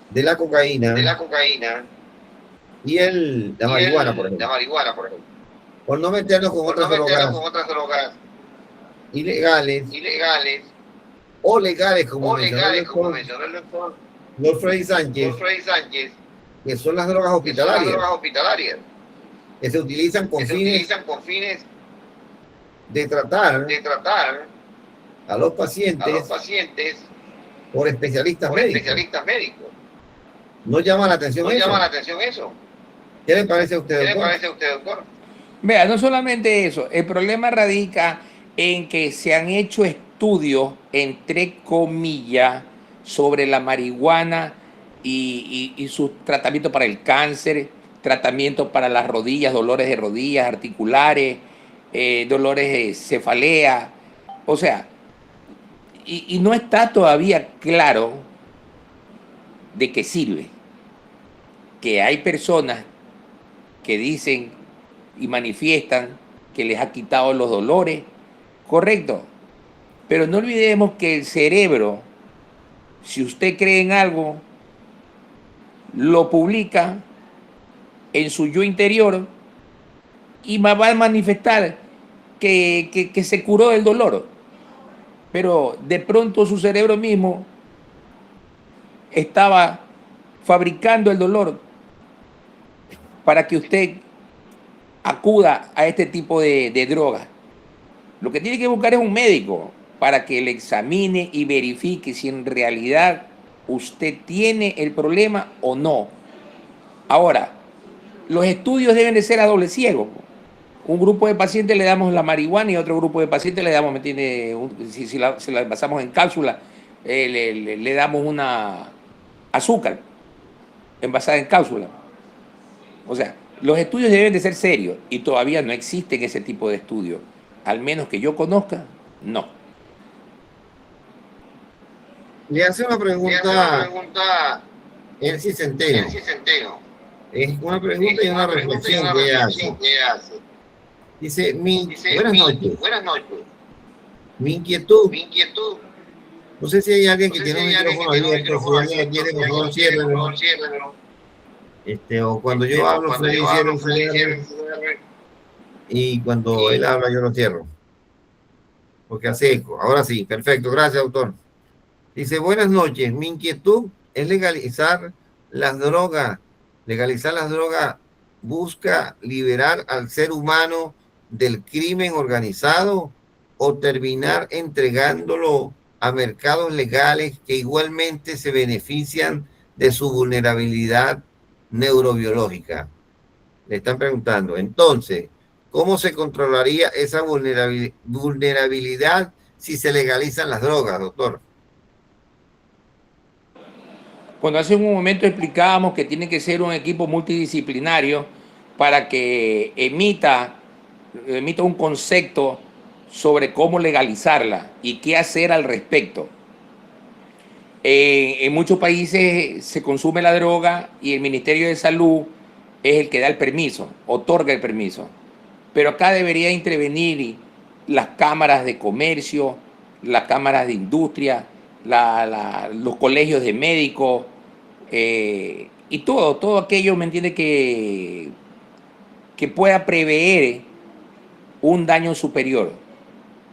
de la cocaína y la marihuana, por ejemplo. Por no meternos con otras drogas ilegales o legales, como mencionó el doctor Lord Freddy Sánchez, que son las drogas hospitalarias, que se utilizan con fines de tratar a los pacientes por especialistas médicos. ¿No llama la atención eso? ¿Qué le parece a usted, doctor? Vea, no solamente eso, el problema radica en que se han hecho estudios, entre comillas, sobre la marihuana y sus tratamientos para el cáncer, tratamientos para las rodillas, dolores de rodillas, articulares, dolores de cefalea. O sea, y no está todavía claro de qué sirve. Que hay personas que dicen y manifiestan que les ha quitado los dolores, correcto. Pero no olvidemos que el cerebro, si usted cree en algo, lo publica en su yo interior y va a manifestar que se curó del dolor. Pero de pronto su cerebro mismo estaba fabricando el dolor para que usted acuda a este tipo de drogas. Lo que tiene que buscar es un médico para que le examine y verifique si en realidad usted tiene el problema o no. Ahora, los estudios deben de ser a doble ciego. Un grupo de pacientes le damos la marihuana y a otro grupo de pacientes le damos, si la basamos en cápsula, le damos una azúcar envasada en cápsula. O sea, los estudios deben de ser serios y todavía no existen ese tipo de estudios. Al menos que yo conozca, no. Le hace una pregunta Elsie Centeno. Es una pregunta y una reflexión que ella hace. Dice, buenas noches. Mi inquietud. No sé si hay alguien que tiene un micrófono abierto, si alguien quiere, por favor, ciérrelo. O cuando yo hablo, Freddy cierra. Y cuando él habla, yo lo cierro. Porque hace eco. Ahora sí, perfecto. Gracias, doctor. Dice, buenas noches. Mi inquietud es legalizar las drogas. Legalizar las drogas busca liberar al ser humano del crimen organizado o terminar entregándolo a mercados legales que igualmente se benefician de su vulnerabilidad neurobiológica. Le están preguntando, entonces, ¿cómo se controlaría esa vulnerabilidad si se legalizan las drogas, doctor? Cuando hace un momento explicábamos que tiene que ser un equipo multidisciplinario para que emita un concepto sobre cómo legalizarla y qué hacer al respecto. En muchos países se consume la droga y el Ministerio de Salud es el que da el permiso, otorga el permiso. Pero acá debería intervenir las cámaras de comercio, las cámaras de industria, los colegios de médicos y todo aquello, ¿me entiende? Que pueda prever un daño superior.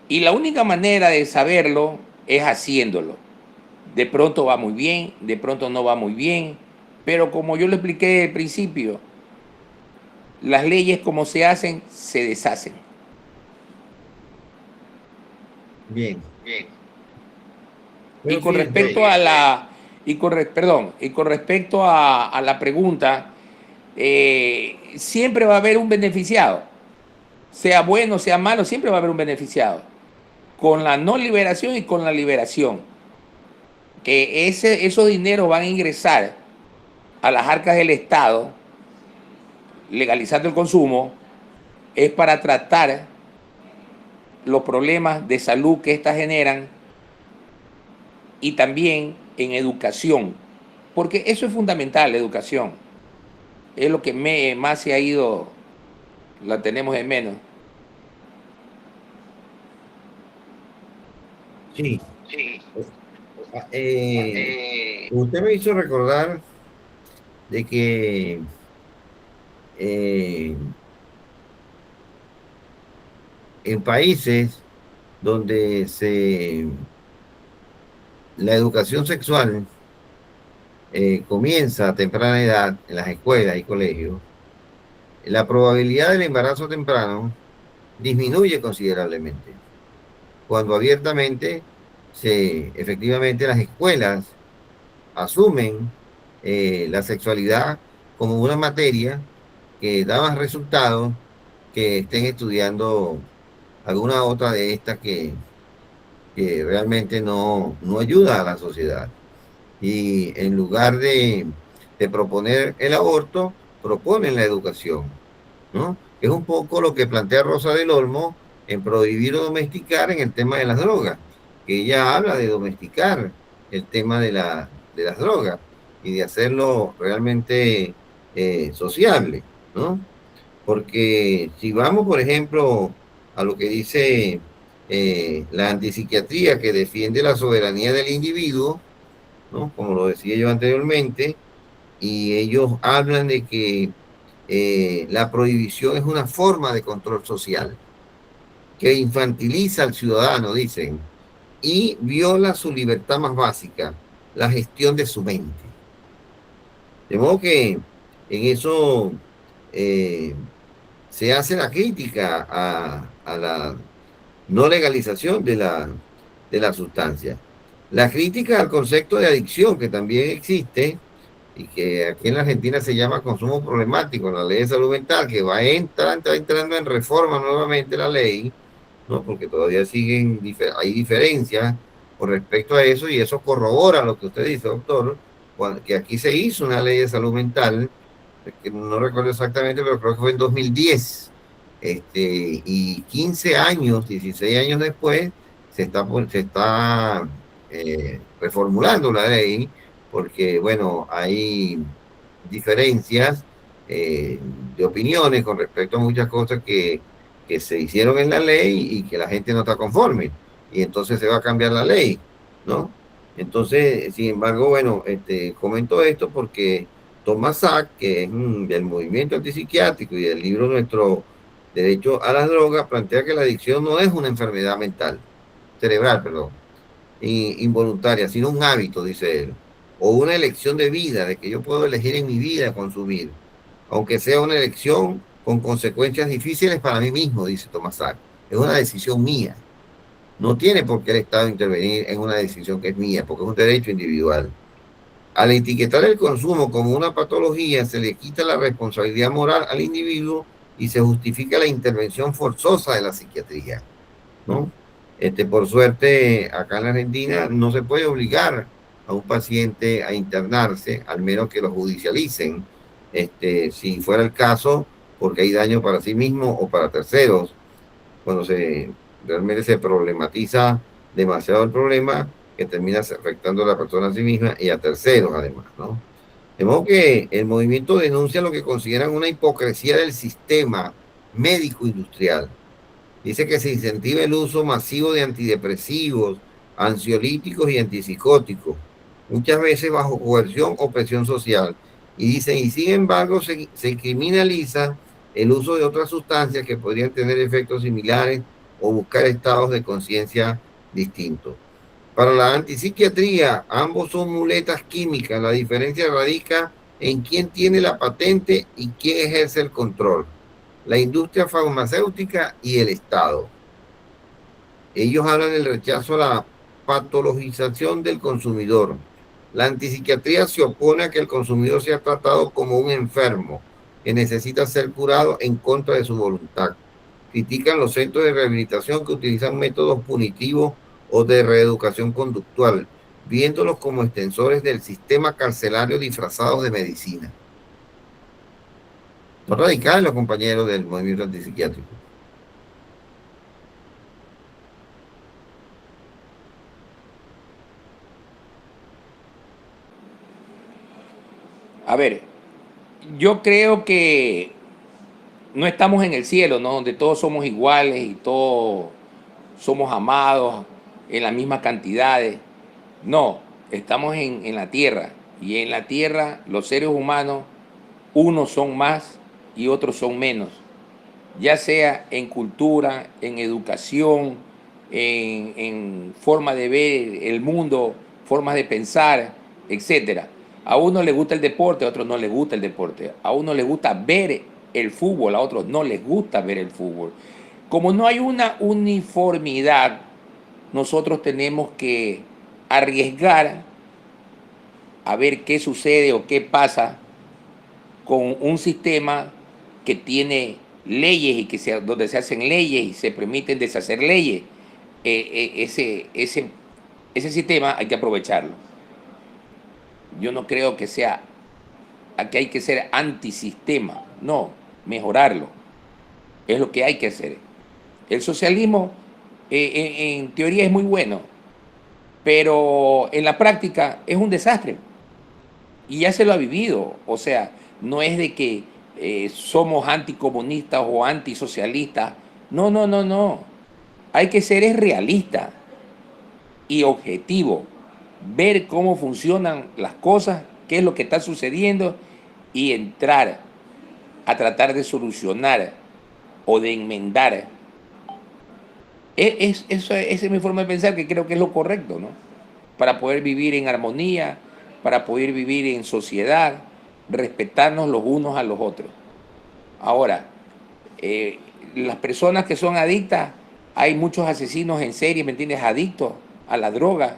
Y la única manera de saberlo es haciéndolo. De pronto va muy bien, de pronto no va muy bien, pero como yo lo expliqué al principio, las leyes como se hacen, se deshacen. Bien. Y con respecto a la con respecto a la pregunta, siempre va a haber un beneficiado, sea bueno, sea malo, siempre va a haber un beneficiado. con la no liberación y con la liberación, que esos dineros van a ingresar a las arcas del Estado, legalizando el consumo, es para tratar los problemas de salud que éstas generan y también en educación, porque eso es fundamental, la educación. Es lo que más se ha ido, la tenemos de menos. Sí. Usted me hizo recordar de que en países donde la educación sexual comienza a temprana edad en las escuelas y colegios, la probabilidad del embarazo temprano disminuye considerablemente. Cuando abiertamente, efectivamente las escuelas asumen la sexualidad como una materia que da más resultados que estén estudiando alguna otra de estas que realmente no ayuda a la sociedad. Y en lugar de proponer el aborto, proponen la educación, ¿no? Es un poco lo que plantea Rosa del Olmo en Prohibir o Domesticar en el tema de las drogas, que ella habla de domesticar el tema de las drogas y de hacerlo realmente sociable, ¿no? Porque si vamos, por ejemplo, a lo que dice la antipsiquiatría, que defiende la soberanía del individuo, ¿no? Como lo decía yo anteriormente, y ellos hablan de que la prohibición es una forma de control social que infantiliza al ciudadano, dicen, y viola su libertad más básica, la gestión de su mente. De modo que en eso se hace la crítica a la no legalización de la sustancia. La crítica al concepto de adicción, que también existe, y que aquí en la Argentina se llama consumo problemático, la ley de salud mental, que va entrando en reforma nuevamente la ley, ¿no? Porque todavía hay diferencias con respecto a eso, y eso corrobora lo que usted dice, doctor, que aquí se hizo una ley de salud mental, que no recuerdo exactamente, pero creo que fue en 2010, y 15 años, 16 años después, se está reformulando la ley, porque, bueno, hay diferencias de opiniones con respecto a muchas cosas que se hicieron en la ley y que la gente no está conforme, y entonces se va a cambiar la ley, ¿no? Entonces, sin embargo, bueno, comento esto porque Thomas Sack, que es del movimiento antipsiquiátrico y del libro Nuestro Derecho a las Drogas, plantea que la adicción no es una enfermedad mental, cerebral, perdón, involuntaria, sino un hábito, dice él, o una elección de vida, de que yo puedo elegir en mi vida consumir, aunque sea una elección con consecuencias difíciles para mí mismo, dice Thomas Sack. Es una decisión mía. No tiene por qué el Estado intervenir en una decisión que es mía, porque es un derecho individual. Al etiquetar el consumo como una patología, se le quita la responsabilidad moral al individuo y se justifica la intervención forzosa de la psiquiatría, ¿no? Por suerte, acá en la Argentina no se puede obligar a un paciente a internarse, al menos que lo judicialicen, si fuera el caso, porque hay daño para sí mismo o para terceros, cuando realmente se problematiza demasiado el problema, que termina afectando a la persona a sí misma y a terceros además, ¿no? De modo que el movimiento denuncia lo que consideran una hipocresía del sistema médico industrial. Dice que se incentiva el uso masivo de antidepresivos, ansiolíticos y antipsicóticos, muchas veces bajo coerción o presión social. Y dicen, y sin embargo se criminaliza el uso de otras sustancias que podrían tener efectos similares o buscar estados de conciencia distintos. Para la antipsiquiatría, ambos son muletas químicas. La diferencia radica en quién tiene la patente y quién ejerce el control: la industria farmacéutica y el Estado. Ellos hablan del rechazo a la patologización del consumidor. La antipsiquiatría se opone a que el consumidor sea tratado como un enfermo que necesita ser curado en contra de su voluntad, critican los centros de rehabilitación que utilizan métodos punitivos o de reeducación conductual, viéndolos como extensores del sistema carcelario disfrazados de medicina. Son radicales los compañeros del movimiento antipsiquiátrico. A ver, yo creo que no estamos en el cielo, ¿no? Donde todos somos iguales y todos somos amados en las mismas cantidades. No, estamos en la tierra. Y en la tierra los seres humanos, unos son más y otros son menos. Ya sea en cultura, en educación, en forma de ver el mundo, formas de pensar, etcétera. A uno le gusta el deporte, a otros no les gusta el deporte. A uno le gusta ver el fútbol, a otros no les gusta ver el fútbol. Como no hay una uniformidad, nosotros tenemos que arriesgar a ver qué sucede o qué pasa con un sistema que tiene leyes y donde se hacen leyes y se permiten deshacer leyes. Ese sistema hay que aprovecharlo. Yo no creo que sea que hay que ser antisistema, no, mejorarlo. Es lo que hay que hacer. El socialismo en teoría es muy bueno, pero en la práctica es un desastre. Y ya se lo ha vivido. O sea, no es de que somos anticomunistas o antisocialistas. No, no, no, no. Hay que ser es realista y objetivo. Ver cómo funcionan las cosas, qué es lo que está sucediendo y entrar a tratar de solucionar o de enmendar. Esa es mi forma de pensar, que creo que es lo correcto, ¿no? Para poder vivir en armonía, para poder vivir en sociedad, respetarnos los unos a los otros. Ahora, las personas que son adictas, hay muchos asesinos en serie, ¿me entiendes? Adictos a la droga,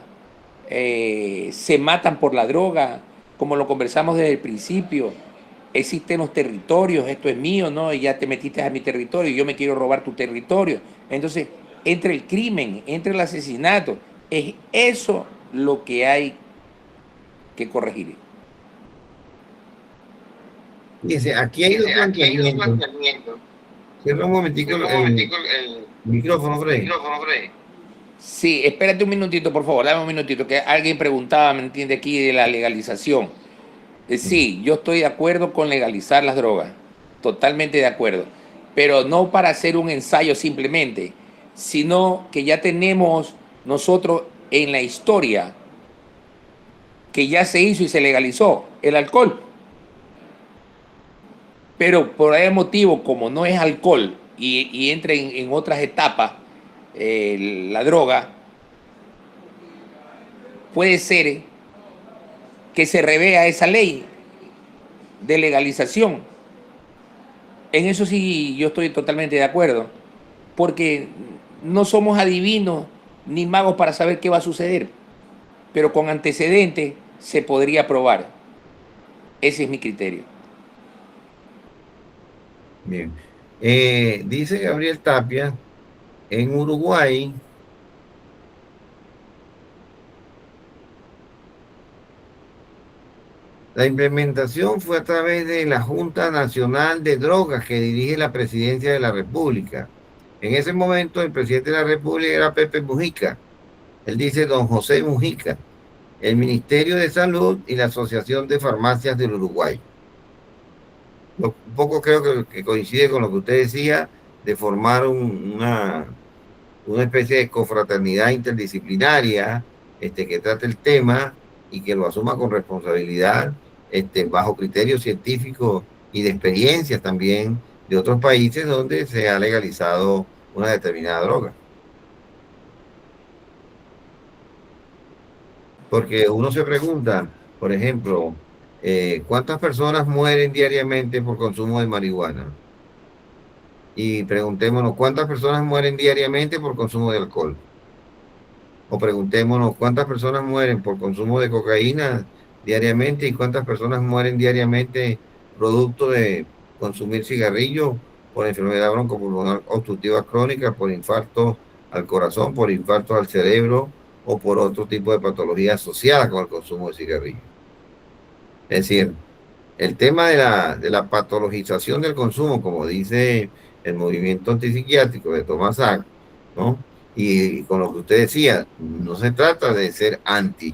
se matan por la droga, como lo conversamos desde el principio. Existen los territorios, esto es mío, ¿no? Y ya te metiste a mi territorio y yo me quiero robar tu territorio. Entonces, entre el crimen, entre el asesinato, es eso lo que hay que corregir. Dice, aquí hay dos planteamientos. Cierra un momentico el micrófono, Freddy. Sí, espérate un minutito, por favor, dame un minutito, que alguien preguntaba, ¿me entiende? Aquí de la legalización. Sí, yo estoy de acuerdo con legalizar las drogas, totalmente de acuerdo, pero no para hacer un ensayo simplemente, sino que ya tenemos nosotros en la historia que ya se hizo y se legalizó el alcohol. Pero por ese motivo, como no es alcohol y entra en otras etapas la droga, puede ser que se revea esa ley de legalización. En eso sí yo estoy totalmente de acuerdo, porque no somos adivinos ni magos para saber qué va a suceder, pero con antecedentes se podría probar. Ese es mi criterio. Bien. Dice Gabriel Tapia, en Uruguay, la implementación fue a través de la Junta Nacional de Drogas que dirige la Presidencia de la República. En ese momento el presidente de la República era Pepe Mujica. Él dice don José Mujica, el Ministerio de Salud y la Asociación de Farmacias del Uruguay. Un poco creo que coincide con lo que usted decía de formar una especie de confraternidad interdisciplinaria que trate el tema y que lo asuma con responsabilidad, bajo criterios científicos y de experiencias también de otros países donde se ha legalizado una determinada droga. Porque uno se pregunta, por ejemplo, ¿cuántas personas mueren diariamente por consumo de marihuana? Y preguntémonos, ¿cuántas personas mueren diariamente por consumo de alcohol? O preguntémonos, ¿cuántas personas mueren por consumo de cocaína diariamente y cuántas personas mueren diariamente producto de consumir cigarrillos por enfermedad broncopulmonar obstructiva crónica, por infarto al corazón, por infarto al cerebro o por otro tipo de patología asociada con el consumo de cigarrillos. Es decir, el tema de la patologización del consumo, como dice el movimiento antipsiquiátrico de Thomas Sack, ¿no? Y con lo que usted decía, no se trata de ser anti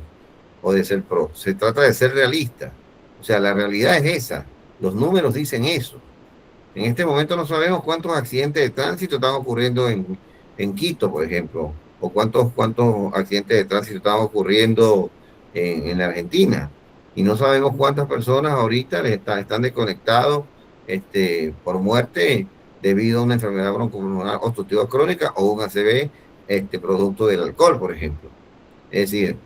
o de ser pro, se trata de ser realista. O sea, la realidad es esa, los números dicen eso. En este momento no sabemos cuántos accidentes de tránsito están ocurriendo en Quito, por ejemplo, o cuántos accidentes de tránsito están ocurriendo en la Argentina. Y no sabemos cuántas personas ahorita están desconectados por muerte debido a una enfermedad broncopulmonar obstructiva crónica o un ACV producto del alcohol, por ejemplo. Es decir,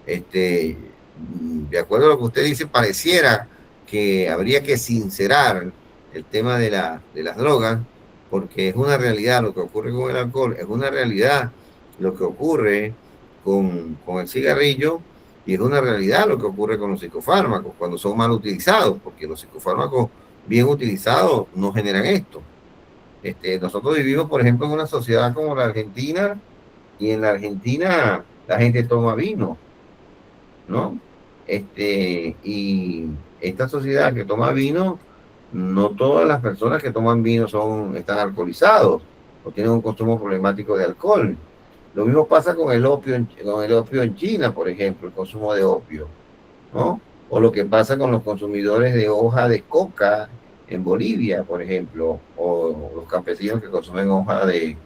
de acuerdo a lo que usted dice, pareciera que habría que sincerar el tema de las drogas, porque es una realidad lo que ocurre con el alcohol, es una realidad lo que ocurre con el cigarrillo y es una realidad lo que ocurre con los psicofármacos cuando son mal utilizados, porque los psicofármacos bien utilizados no generan esto. Nosotros vivimos, por ejemplo, en una sociedad como la Argentina, y en la Argentina la gente toma vino, ¿no? Y esta sociedad que toma vino, no todas las personas que toman vino están alcoholizados o tienen un consumo problemático de alcohol. Lo mismo pasa con el opio, en China, por ejemplo, el consumo de opio, ¿no? O lo que pasa con los consumidores de hoja de coca en Bolivia, por ejemplo, o los campesinos que consumen hoja de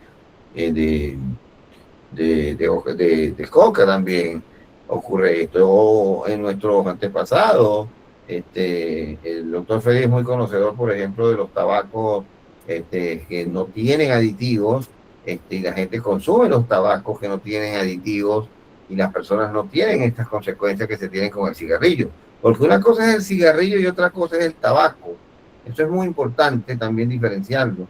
de coca también ocurre esto. O en nuestros antepasados, el doctor Fede es muy conocedor, por ejemplo, de los tabacos que no tienen aditivos, y la gente consume los tabacos que no tienen aditivos y las personas no tienen estas consecuencias que se tienen con el cigarrillo. Porque una cosa es el cigarrillo y otra cosa es el tabaco. Eso es muy importante también diferenciarlo,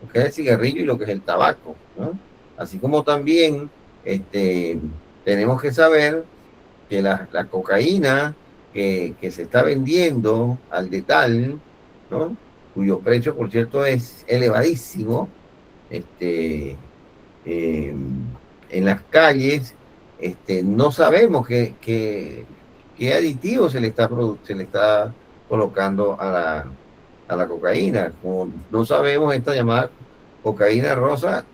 lo que es el cigarrillo y lo que es el tabaco, ¿no? Así como también tenemos que saber que la cocaína que se está vendiendo al detal, ¿no? Cuyo precio, por cierto, es elevadísimo, en las calles, no sabemos qué aditivo se le está colocando a la cocaína. Como no sabemos esta llamada cocaína rosa,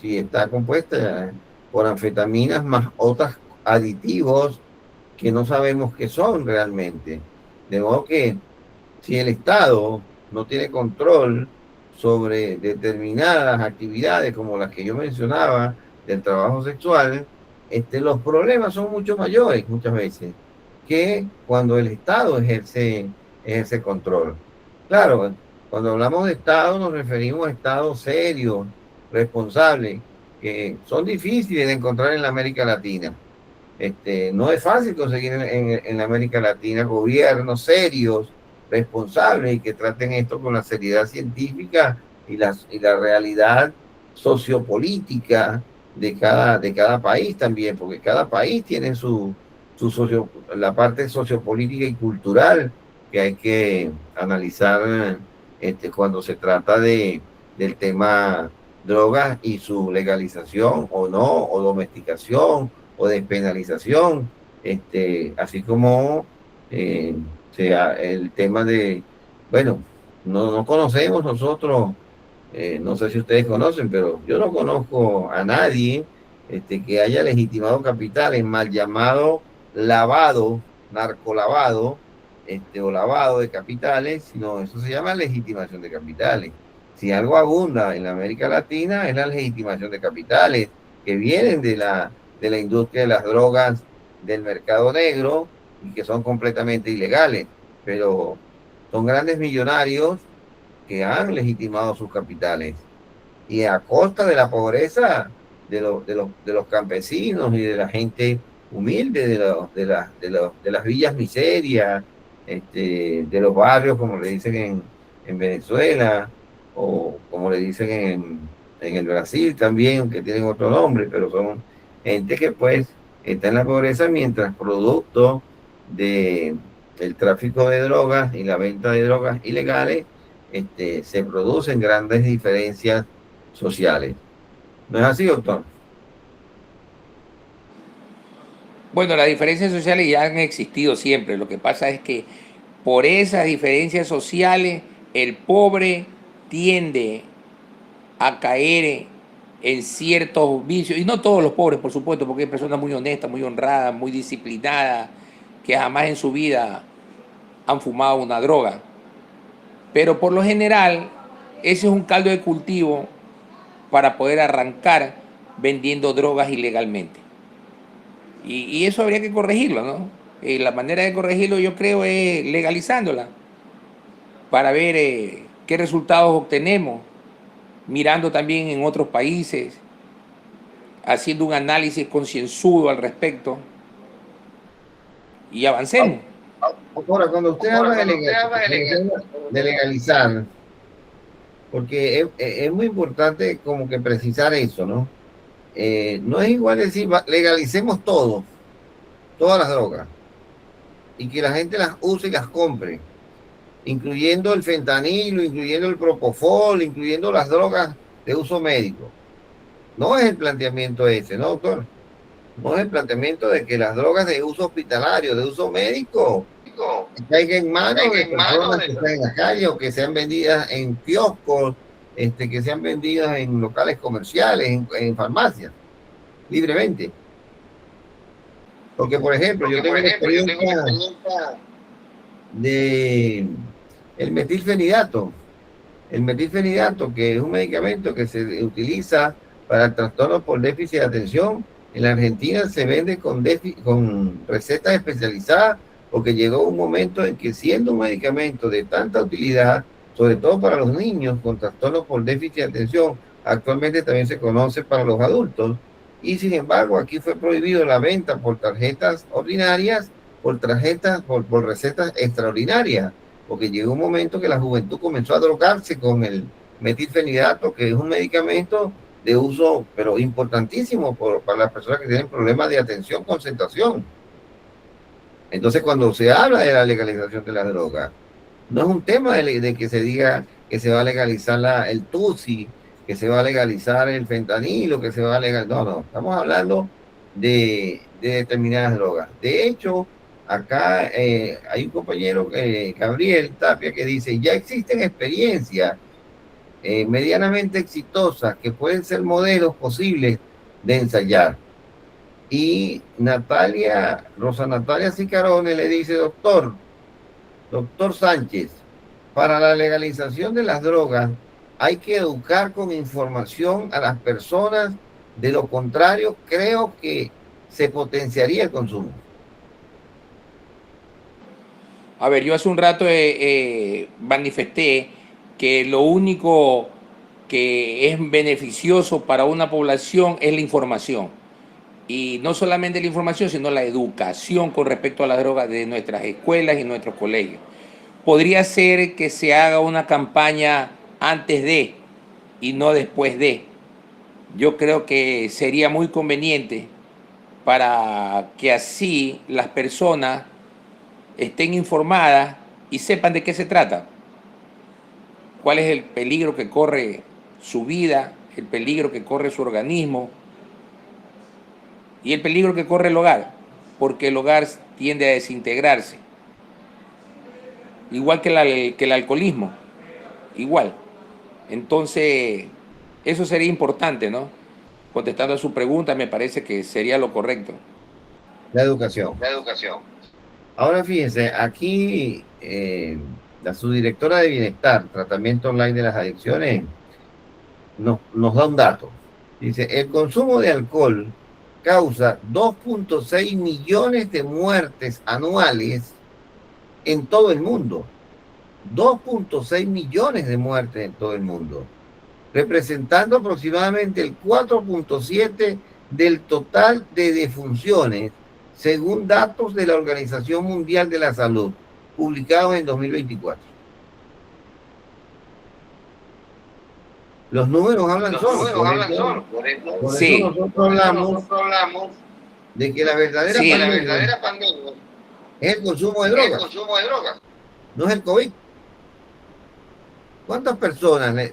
si está compuesta por anfetaminas más otros aditivos que no sabemos qué son realmente. De modo que si el Estado no tiene control sobre determinadas actividades como las que yo mencionaba del trabajo sexual, los problemas son mucho mayores muchas veces que cuando el Estado ejerce control. Claro, cuando hablamos de Estado nos referimos a Estados serios, responsables, que son difíciles de encontrar en la América Latina. No es fácil conseguir en la América Latina gobiernos serios, responsables y que traten esto con la seriedad científica y la realidad sociopolítica de cada país también, porque cada país tiene la parte sociopolítica y cultural que hay que analizar cuando se trata del tema drogas y su legalización o no, o domesticación o despenalización, así como el tema de, bueno, no conocemos nosotros, no sé si ustedes conocen, pero yo no conozco a nadie que haya legitimado capital en mal llamado lavado, narcolavado, o lavado de capitales, sino eso se llama legitimación de capitales. Si algo abunda en la América Latina es la legitimación de capitales que vienen de la industria de las drogas del mercado negro y que son completamente ilegales, pero son grandes millonarios que han legitimado sus capitales y a costa de la pobreza de los campesinos y de la gente humilde, de las villas miserias, de los barrios, como le dicen en Venezuela, o como le dicen en el Brasil también, que tienen otro nombre, pero son gente que pues está en la pobreza mientras producto del tráfico de drogas y la venta de drogas ilegales, se producen grandes diferencias sociales. ¿No es así, doctor? Bueno, las diferencias sociales ya han existido siempre. Lo que pasa es que por esas diferencias sociales el pobre tiende a caer en ciertos vicios. Y no todos los pobres, por supuesto, porque hay personas muy honestas, muy honradas, muy disciplinadas, que jamás en su vida han fumado una droga. Pero por lo general, ese es un caldo de cultivo para poder arrancar vendiendo drogas ilegalmente. Y eso habría que corregirlo, ¿no? La manera de corregirlo yo creo es legalizándola para ver qué resultados obtenemos, mirando también en otros países, haciendo un análisis concienzudo al respecto y avancemos. Ahora, cuando usted habla de legalizar, porque es muy importante como que precisar eso, ¿no? No es igual decir legalicemos todo, todas las drogas, y que la gente las use y las compre, incluyendo el fentanilo, incluyendo el propofol, incluyendo las drogas de uso médico. No es el planteamiento ese, ¿no, doctor? No es el planteamiento de que las drogas de uso hospitalario, de uso médico, caigan en manos de personas que están en la calle o que sean vendidas en kioscos, que sean vendidas en locales comerciales, en farmacias, libremente. Porque, por ejemplo, yo tengo una experiencia de el metilfenidato. El metilfenidato, que es un medicamento que se utiliza para trastornos por déficit de atención, en la Argentina se vende con recetas especializadas porque llegó un momento en que siendo un medicamento de tanta utilidad, sobre todo para los niños con trastornos por déficit de atención, actualmente también se conoce para los adultos, y sin embargo aquí fue prohibido la venta por tarjetas ordinarias, por recetas extraordinarias, porque llegó un momento que la juventud comenzó a drogarse con el metilfenidato, que es un medicamento de uso, pero importantísimo para las personas que tienen problemas de atención, concentración. Entonces, cuando se habla de la legalización de las drogas, no es un tema de que se diga que se va a legalizar el TUSI, que se va a legalizar el fentanilo, que se va a legalizar. No, no, estamos hablando de determinadas drogas. De hecho, acá hay un compañero, Gabriel Tapia, que dice, ya existen experiencias medianamente exitosas que pueden ser modelos posibles de ensayar. Y Rosa Natalia Cicarone le dice, doctor Sánchez, para la legalización de las drogas hay que educar con información a las personas, de lo contrario creo que se potenciaría el consumo. A ver, yo hace un rato manifesté que lo único que es beneficioso para una población es la información. Y no solamente la información, sino la educación con respecto a las drogas de nuestras escuelas y nuestros colegios. Podría ser que se haga una campaña antes de y no después de. Yo creo que sería muy conveniente para que así las personas estén informadas y sepan de qué se trata, cuál es el peligro que corre su vida, el peligro que corre su organismo y el peligro que corre el hogar, porque el hogar tiende a desintegrarse, igual que el alcoholismo, igual. Entonces, eso sería importante, ¿no? Contestando a su pregunta, me parece que sería lo correcto. La educación. Ahora fíjense, aquí la subdirectora de Bienestar, Tratamiento Online de las Adicciones, nos da un dato. Dice, el consumo de alcohol causa 2.6 millones de muertes anuales en todo el mundo. 2.6 millones de muertes en todo el mundo, representando aproximadamente el 4.7 del total de defunciones, según datos de la Organización Mundial de la Salud, publicados en 2024. Los números hablan solos. Por eso nosotros hablamos de que la verdadera pandemia es el consumo de drogas. No es el COVID. ¿Cuántas personas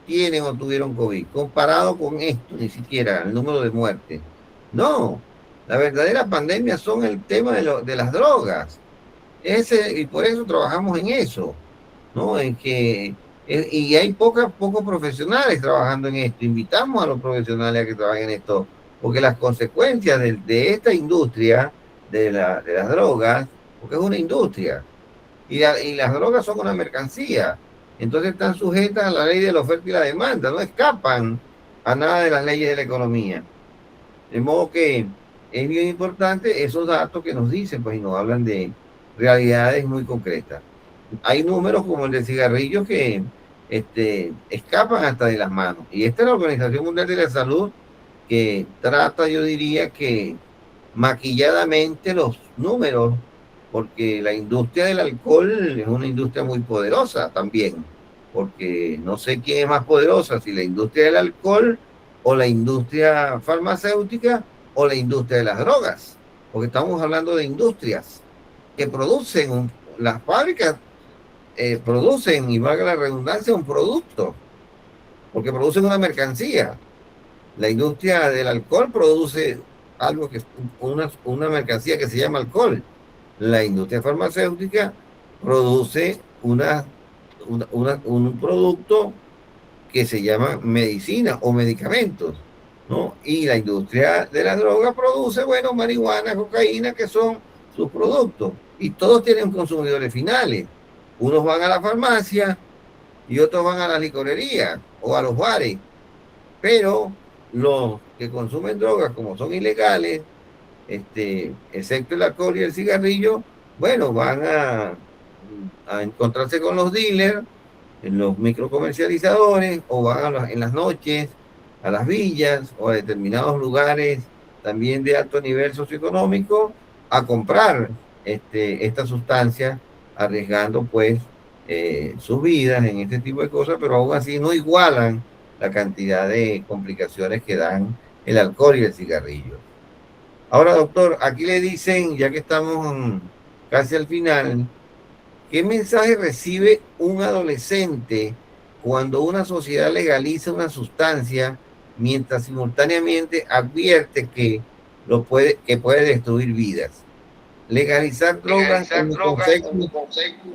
tienen o tuvieron COVID? Comparado con esto, ni siquiera el número de muertes. No, la verdadera pandemia son el tema de las drogas. Y por eso trabajamos en eso, ¿no? Y hay pocos profesionales trabajando en esto. Invitamos a los profesionales a que trabajen en esto, porque las consecuencias de esta industria de las drogas, porque es una industria, y las drogas son una mercancía, entonces están sujetas a la ley de la oferta y la demanda, no escapan a nada de las leyes de la economía. De modo que es bien importante esos datos que nos dicen, pues, y nos hablan de realidades muy concretas. Hay números como el de cigarrillos que escapan hasta de las manos. Y esta es la Organización Mundial de la Salud que trata, yo diría que maquilladamente los números, porque la industria del alcohol es una industria muy poderosa también, porque no sé quién es más poderosa, si la industria del alcohol o la industria farmacéutica o la industria de las drogas, porque estamos hablando de industrias que producen, las fábricas producen, y valga la redundancia, un producto, porque producen una mercancía. La industria del alcohol produce algo que es una mercancía que se llama alcohol. La industria farmacéutica produce un producto que se llama medicina o medicamentos, ¿no? Y la industria de la droga produce, bueno, marihuana, cocaína, que son sus productos. Y todos tienen consumidores finales. Unos van a la farmacia y otros van a la licorería o a los bares, pero los que consumen drogas, como son ilegales, excepto el alcohol y el cigarrillo, bueno, van a encontrarse con los dealers, en los microcomercializadores, o van en las noches a las villas o a determinados lugares también de alto nivel socioeconómico a comprar esta sustancia, arriesgando pues sus vidas en este tipo de cosas, pero aún así no igualan la cantidad de complicaciones que dan el alcohol y el cigarrillo. Ahora, doctor, aquí le dicen, ya que estamos casi al final, ¿qué mensaje recibe un adolescente cuando una sociedad legaliza una sustancia mientras simultáneamente advierte que puede destruir vidas? Legalizar drogas, en Legalizar mi drogas, concepto, en mi concepto.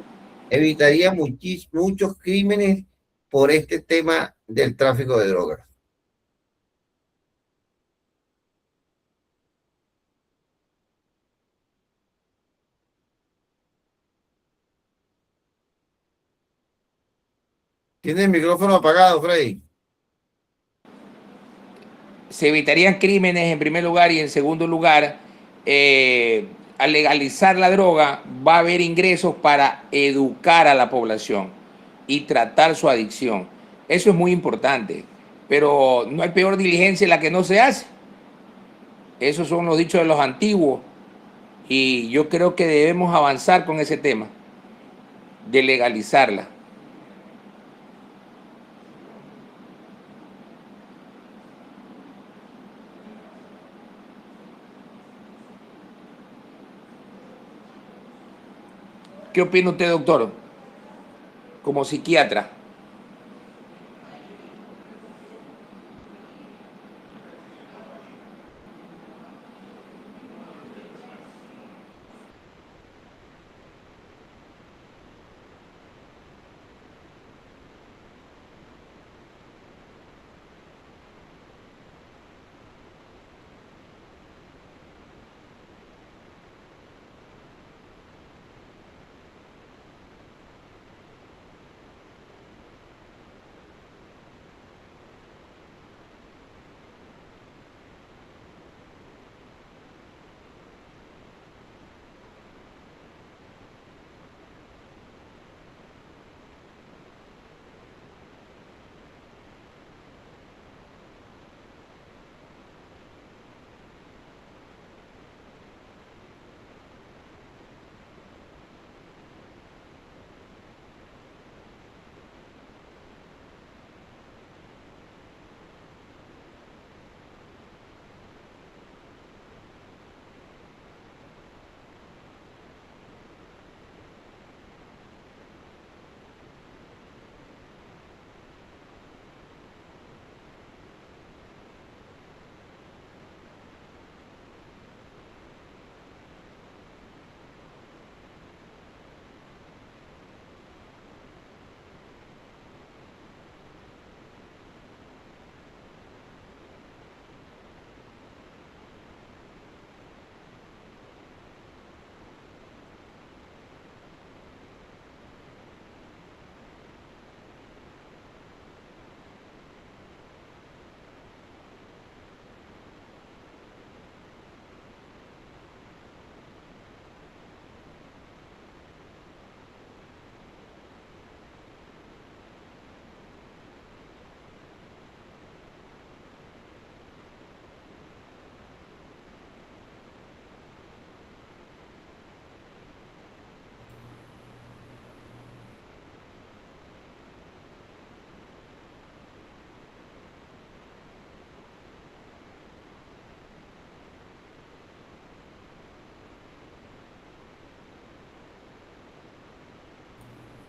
evitaría muchos crímenes por este tema del tráfico de drogas. Tiene el micrófono apagado, Freddy. Se evitarían crímenes en primer lugar y en segundo lugar, al legalizar la droga va a haber ingresos para educar a la población y tratar su adicción. Eso es muy importante, pero no hay peor diligencia en la que no se hace. Esos son los dichos de los antiguos y yo creo que debemos avanzar con ese tema de legalizarla. ¿Qué opina usted, doctor, como psiquiatra?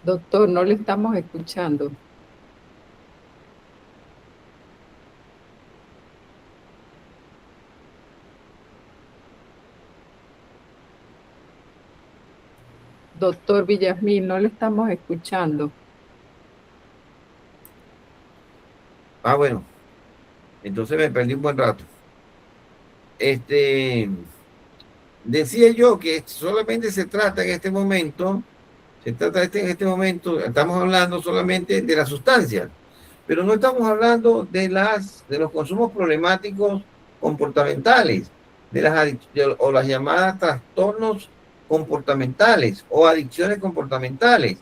Doctor, no le estamos escuchando. Doctor Villasmil, no le estamos escuchando. Ah, bueno, entonces me perdí un buen rato. Decía yo que solamente se trata en este momento, en este momento, estamos hablando solamente de la sustancia, pero no estamos hablando de los consumos problemáticos comportamentales, o las llamadas trastornos comportamentales o adicciones comportamentales,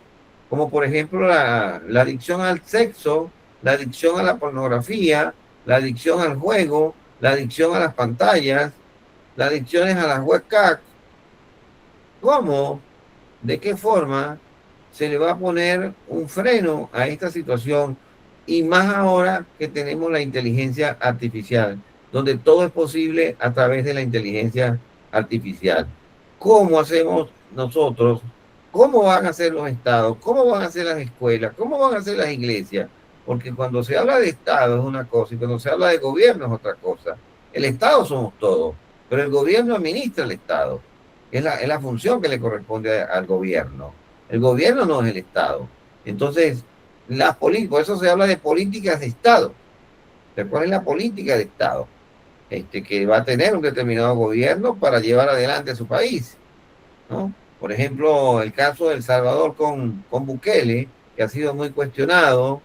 como por ejemplo la adicción al sexo, la adicción a la pornografía, la adicción al juego, la adicción a las pantallas, las adicciones a las webcams. ¿Cómo? ¿De qué forma se le va a poner un freno a esta situación? Y más ahora que tenemos la inteligencia artificial, donde todo es posible a través de la inteligencia artificial. ¿Cómo hacemos nosotros? ¿Cómo van a hacer los estados? ¿Cómo van a hacer las escuelas? ¿Cómo van a hacer las iglesias? Porque cuando se habla de estado es una cosa y cuando se habla de gobierno es otra cosa. El estado somos todos, pero el gobierno administra el estado. Es la función que le corresponde al gobierno. El gobierno no es el Estado. Entonces, por eso se habla de políticas de Estado. ¿Cuál es la política de Estado? Que va a tener un determinado gobierno para llevar adelante a su país, ¿no? Por ejemplo, el caso de El Salvador con Bukele, que ha sido muy cuestionado.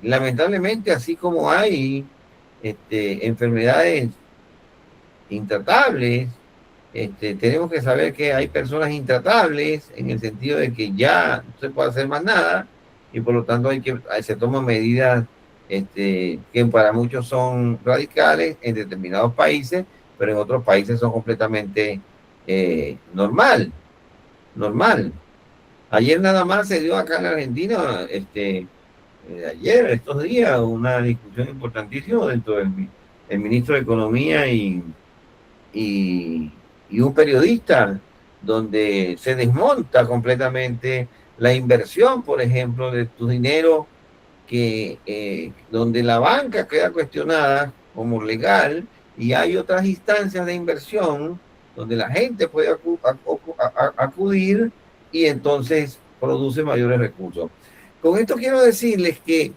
Lamentablemente, así como hay enfermedades intratables, tenemos que saber que hay personas intratables en el sentido de que ya no se puede hacer más nada y por lo tanto se toman medidas que para muchos son radicales en determinados países, pero en otros países son completamente normal. Ayer nada más se dio acá en la Argentina, ayer, estos días, una discusión importantísima dentro del el ministro de Economía y un periodista, donde se desmonta completamente la inversión, por ejemplo, de tu dinero, donde la banca queda cuestionada como legal y hay otras instancias de inversión donde la gente puede acudir y entonces produce mayores recursos. Con esto quiero decirles que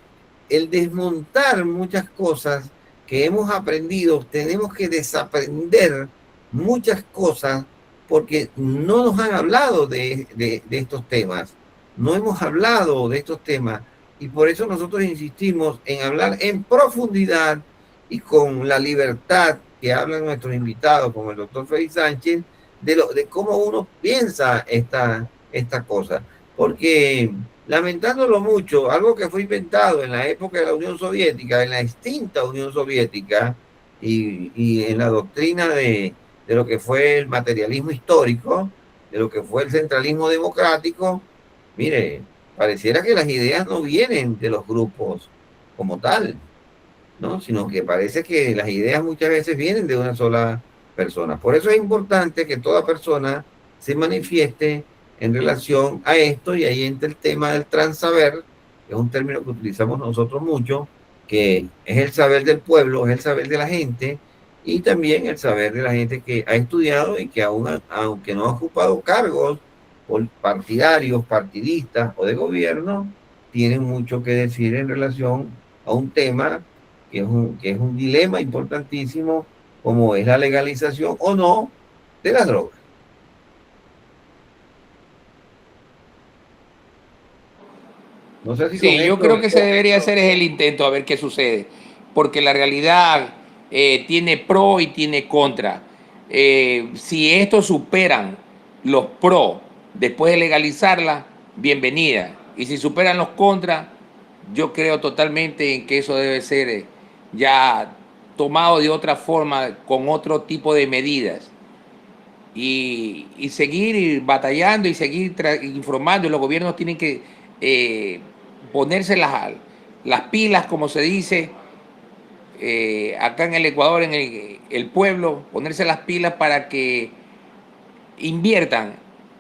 el desmontar muchas cosas que hemos aprendido, tenemos que desaprender muchas cosas porque no nos han hablado de estos temas, no hemos hablado de estos temas y por eso nosotros insistimos en hablar en profundidad y con la libertad que hablan nuestros invitados, como el doctor Félix Sánchez, de cómo uno piensa esta cosa. Porque lamentándolo mucho, algo que fue inventado en la época de la Unión Soviética, en la extinta Unión Soviética, y en la doctrina de lo que fue el materialismo histórico, de lo que fue el centralismo democrático, mire, pareciera que las ideas no vienen de los grupos como tal, ¿no? Sino que parece que las ideas muchas veces vienen de una sola persona. Por eso es importante que toda persona se manifieste en relación a esto y ahí entra el tema del transsaber, que es un término que utilizamos nosotros mucho, que es el saber del pueblo, es el saber de la gente y también el saber de la gente que ha estudiado y que aunque no ha ocupado cargos partidarios, partidistas o de gobierno, tienen mucho que decir en relación a un tema que es un dilema importantísimo, como es la legalización o no de las drogas. No sé si con Sí, yo esto... creo que se debería hacer es el intento a ver qué sucede, porque la realidad tiene pro y tiene contra. Si estos superan los pro después de legalizarla, bienvenida. Y si superan los contra, yo creo totalmente en que eso debe ser ya tomado de otra forma, con otro tipo de medidas. Y seguir batallando y seguir informando. Y los gobiernos tienen que ponerse las pilas, como se dice acá en el Ecuador, en el pueblo, ponerse las pilas para que inviertan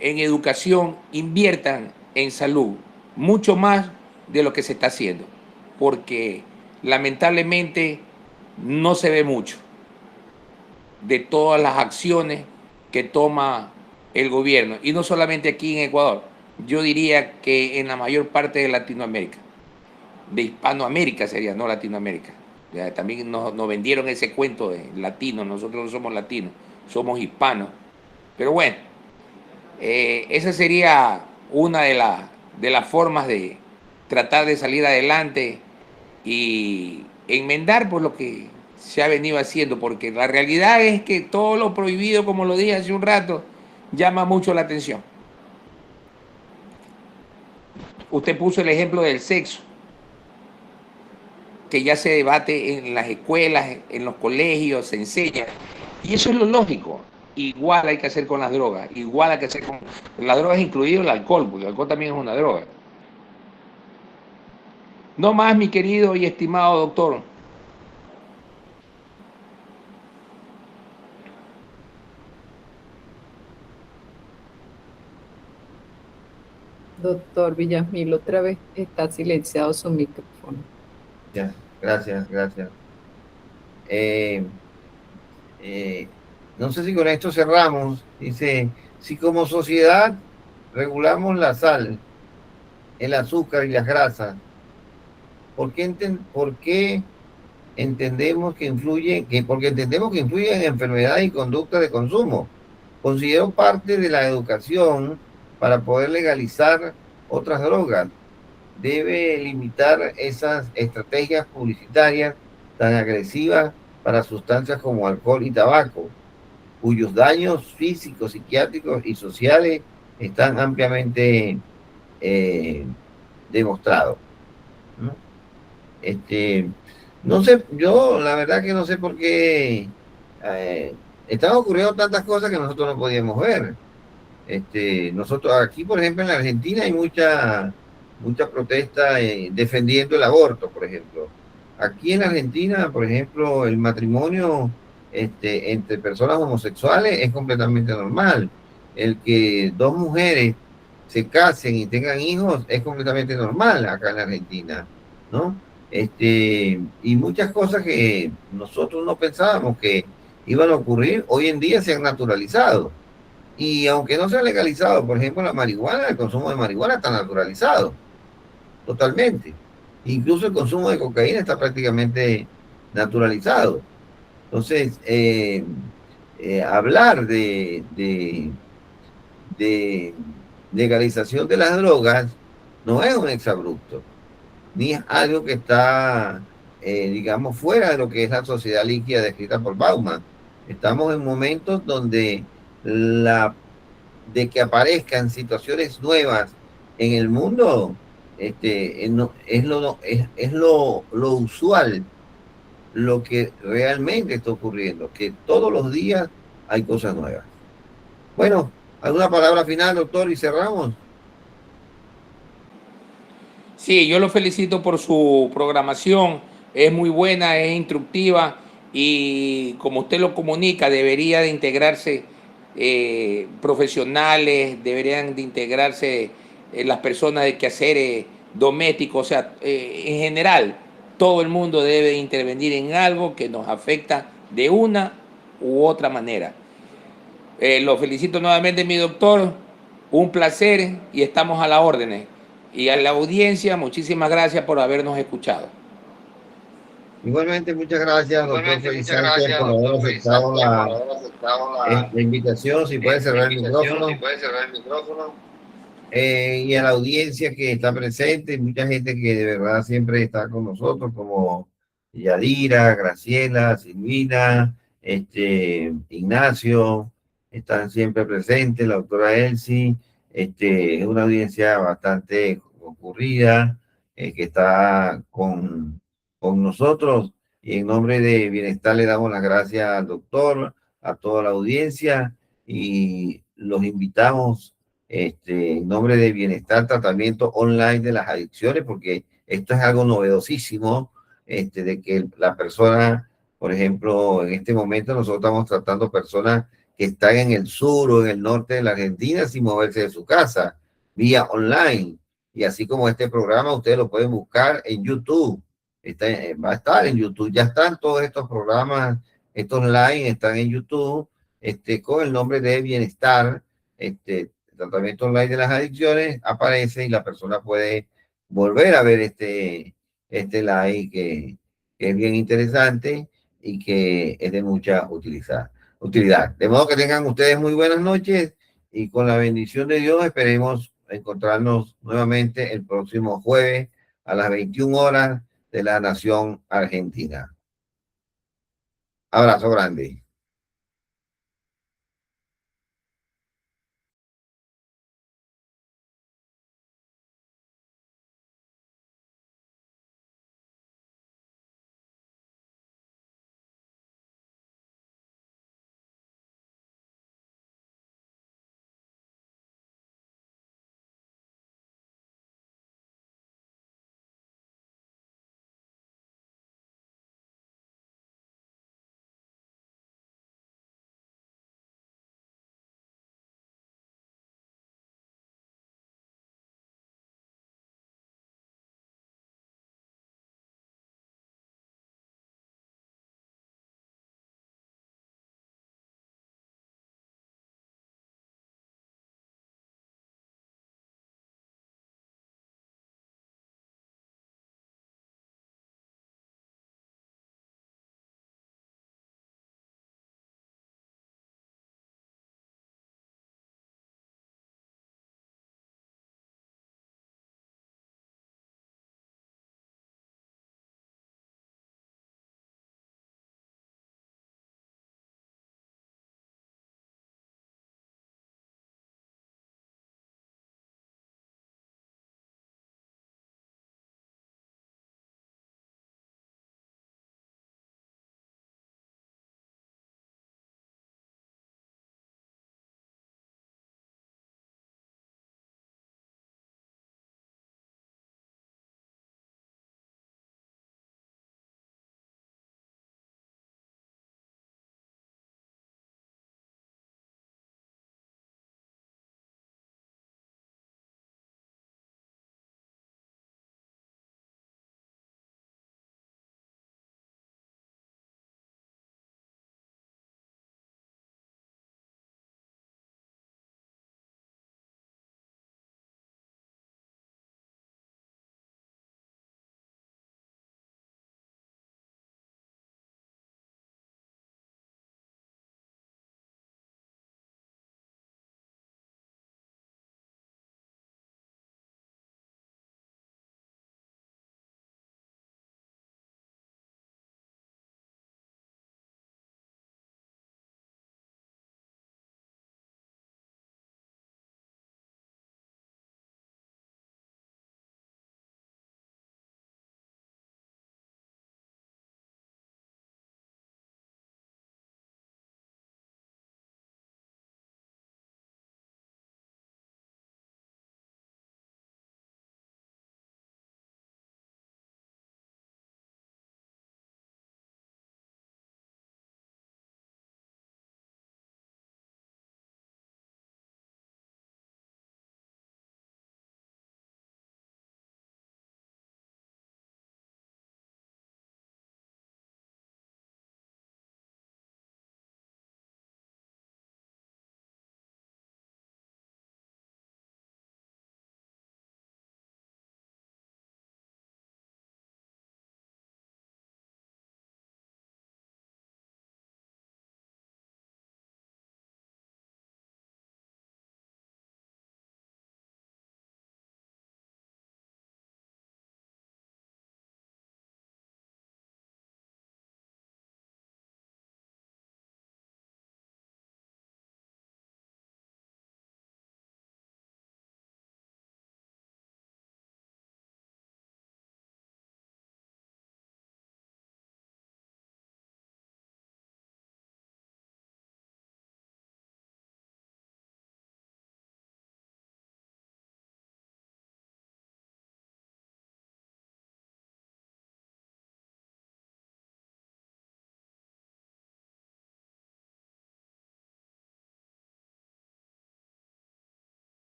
en educación, inviertan en salud, mucho más de lo que se está haciendo, porque lamentablemente no se ve mucho de todas las acciones que toma el gobierno, y no solamente aquí en Ecuador, yo diría que en la mayor parte de Latinoamérica, de Hispanoamérica sería, no Latinoamérica. Ya, también nos vendieron ese cuento de latinos, nosotros no somos latinos, somos hispanos. Pero bueno, esa sería una de las formas de tratar de salir adelante y enmendar por lo que se ha venido haciendo, porque la realidad es que todo lo prohibido, como lo dije hace un rato, llama mucho la atención. Usted puso el ejemplo del sexo, que ya se debate en las escuelas, en los colegios, se enseña, y eso es lo lógico. Igual hay que hacer con las drogas, igual hay que hacer con las drogas, incluido el alcohol, porque el alcohol también es una droga. No más, mi querido y estimado doctor. Doctor Villamil, otra vez está silenciado su micrófono. Ya, gracias, gracias. No sé si con esto cerramos. Dice, si como sociedad regulamos la sal, el azúcar y las grasas, ¿por qué entendemos que influyen? Porque entendemos que influyen en enfermedades y conductas de consumo. Considero parte de la educación para poder legalizar otras drogas. Debe limitar esas estrategias publicitarias tan agresivas para sustancias como alcohol y tabaco, cuyos daños físicos, psiquiátricos y sociales están ampliamente demostrados, ¿no? No sé, yo la verdad que no sé por qué están ocurriendo tantas cosas que nosotros no podíamos ver. Nosotros aquí, por ejemplo, en la Argentina hay mucha protesta defendiendo el aborto, por ejemplo. Aquí en la Argentina, por ejemplo, el matrimonio entre personas homosexuales es completamente normal. El que dos mujeres se casen y tengan hijos es completamente normal acá en la Argentina, ¿no? Y muchas cosas que nosotros no pensábamos que iban a ocurrir, hoy en día se han naturalizado. Y aunque no se ha legalizado, por ejemplo, la marihuana, el consumo de marihuana está naturalizado, totalmente. Incluso el consumo de cocaína está prácticamente naturalizado. Entonces, hablar de legalización de las drogas no es un exabrupto, ni es algo que está, digamos, fuera de lo que es la sociedad líquida descrita por Bauman. Estamos en momentos donde de que aparezcan situaciones nuevas en el mundo, es lo usual, lo que realmente está ocurriendo, que todos los días hay cosas nuevas. Bueno, ¿alguna palabra final, doctor? Y cerramos. Sí, yo lo felicito por su programación, es muy buena, es instructiva y como usted lo comunica, debería de integrarse profesionales, deberían de integrarse las personas de quehaceres domésticos, o sea, en general, todo el mundo debe intervenir en algo que nos afecta de una u otra manera. Lo felicito nuevamente, mi doctor, un placer y estamos a la orden. Y a la audiencia, muchísimas gracias por habernos escuchado. Igualmente, muchas gracias, doctor Felizardo, por haber aceptado la invitación. Si puede cerrar el micrófono. Y a la audiencia que está presente, mucha gente que de verdad siempre está con nosotros, como Yadira, Graciela, Silvina, Ignacio, están siempre presentes, la doctora Elsie, es una audiencia bastante concurrida, que está con nosotros, y en nombre de Bienestar le damos las gracias al doctor, a toda la audiencia, y los invitamos en nombre de Bienestar, tratamiento online de las adicciones, porque esto es algo novedosísimo, de que la persona, por ejemplo, en este momento nosotros estamos tratando personas que están en el sur o en el norte de la Argentina sin moverse de su casa. vía online. Y así como este programa, ustedes lo pueden buscar en YouTube. Va a estar en YouTube. Ya están todos estos programas, estos online, están en YouTube, con el nombre de Bienestar, tratamiento online de las adicciones, aparece y la persona puede volver a ver este live que es bien interesante y que es de mucha utilidad. De modo que tengan ustedes muy buenas noches y con la bendición de Dios esperemos encontrarnos nuevamente el próximo jueves a las 21 horas de la nación argentina. Abrazo grande.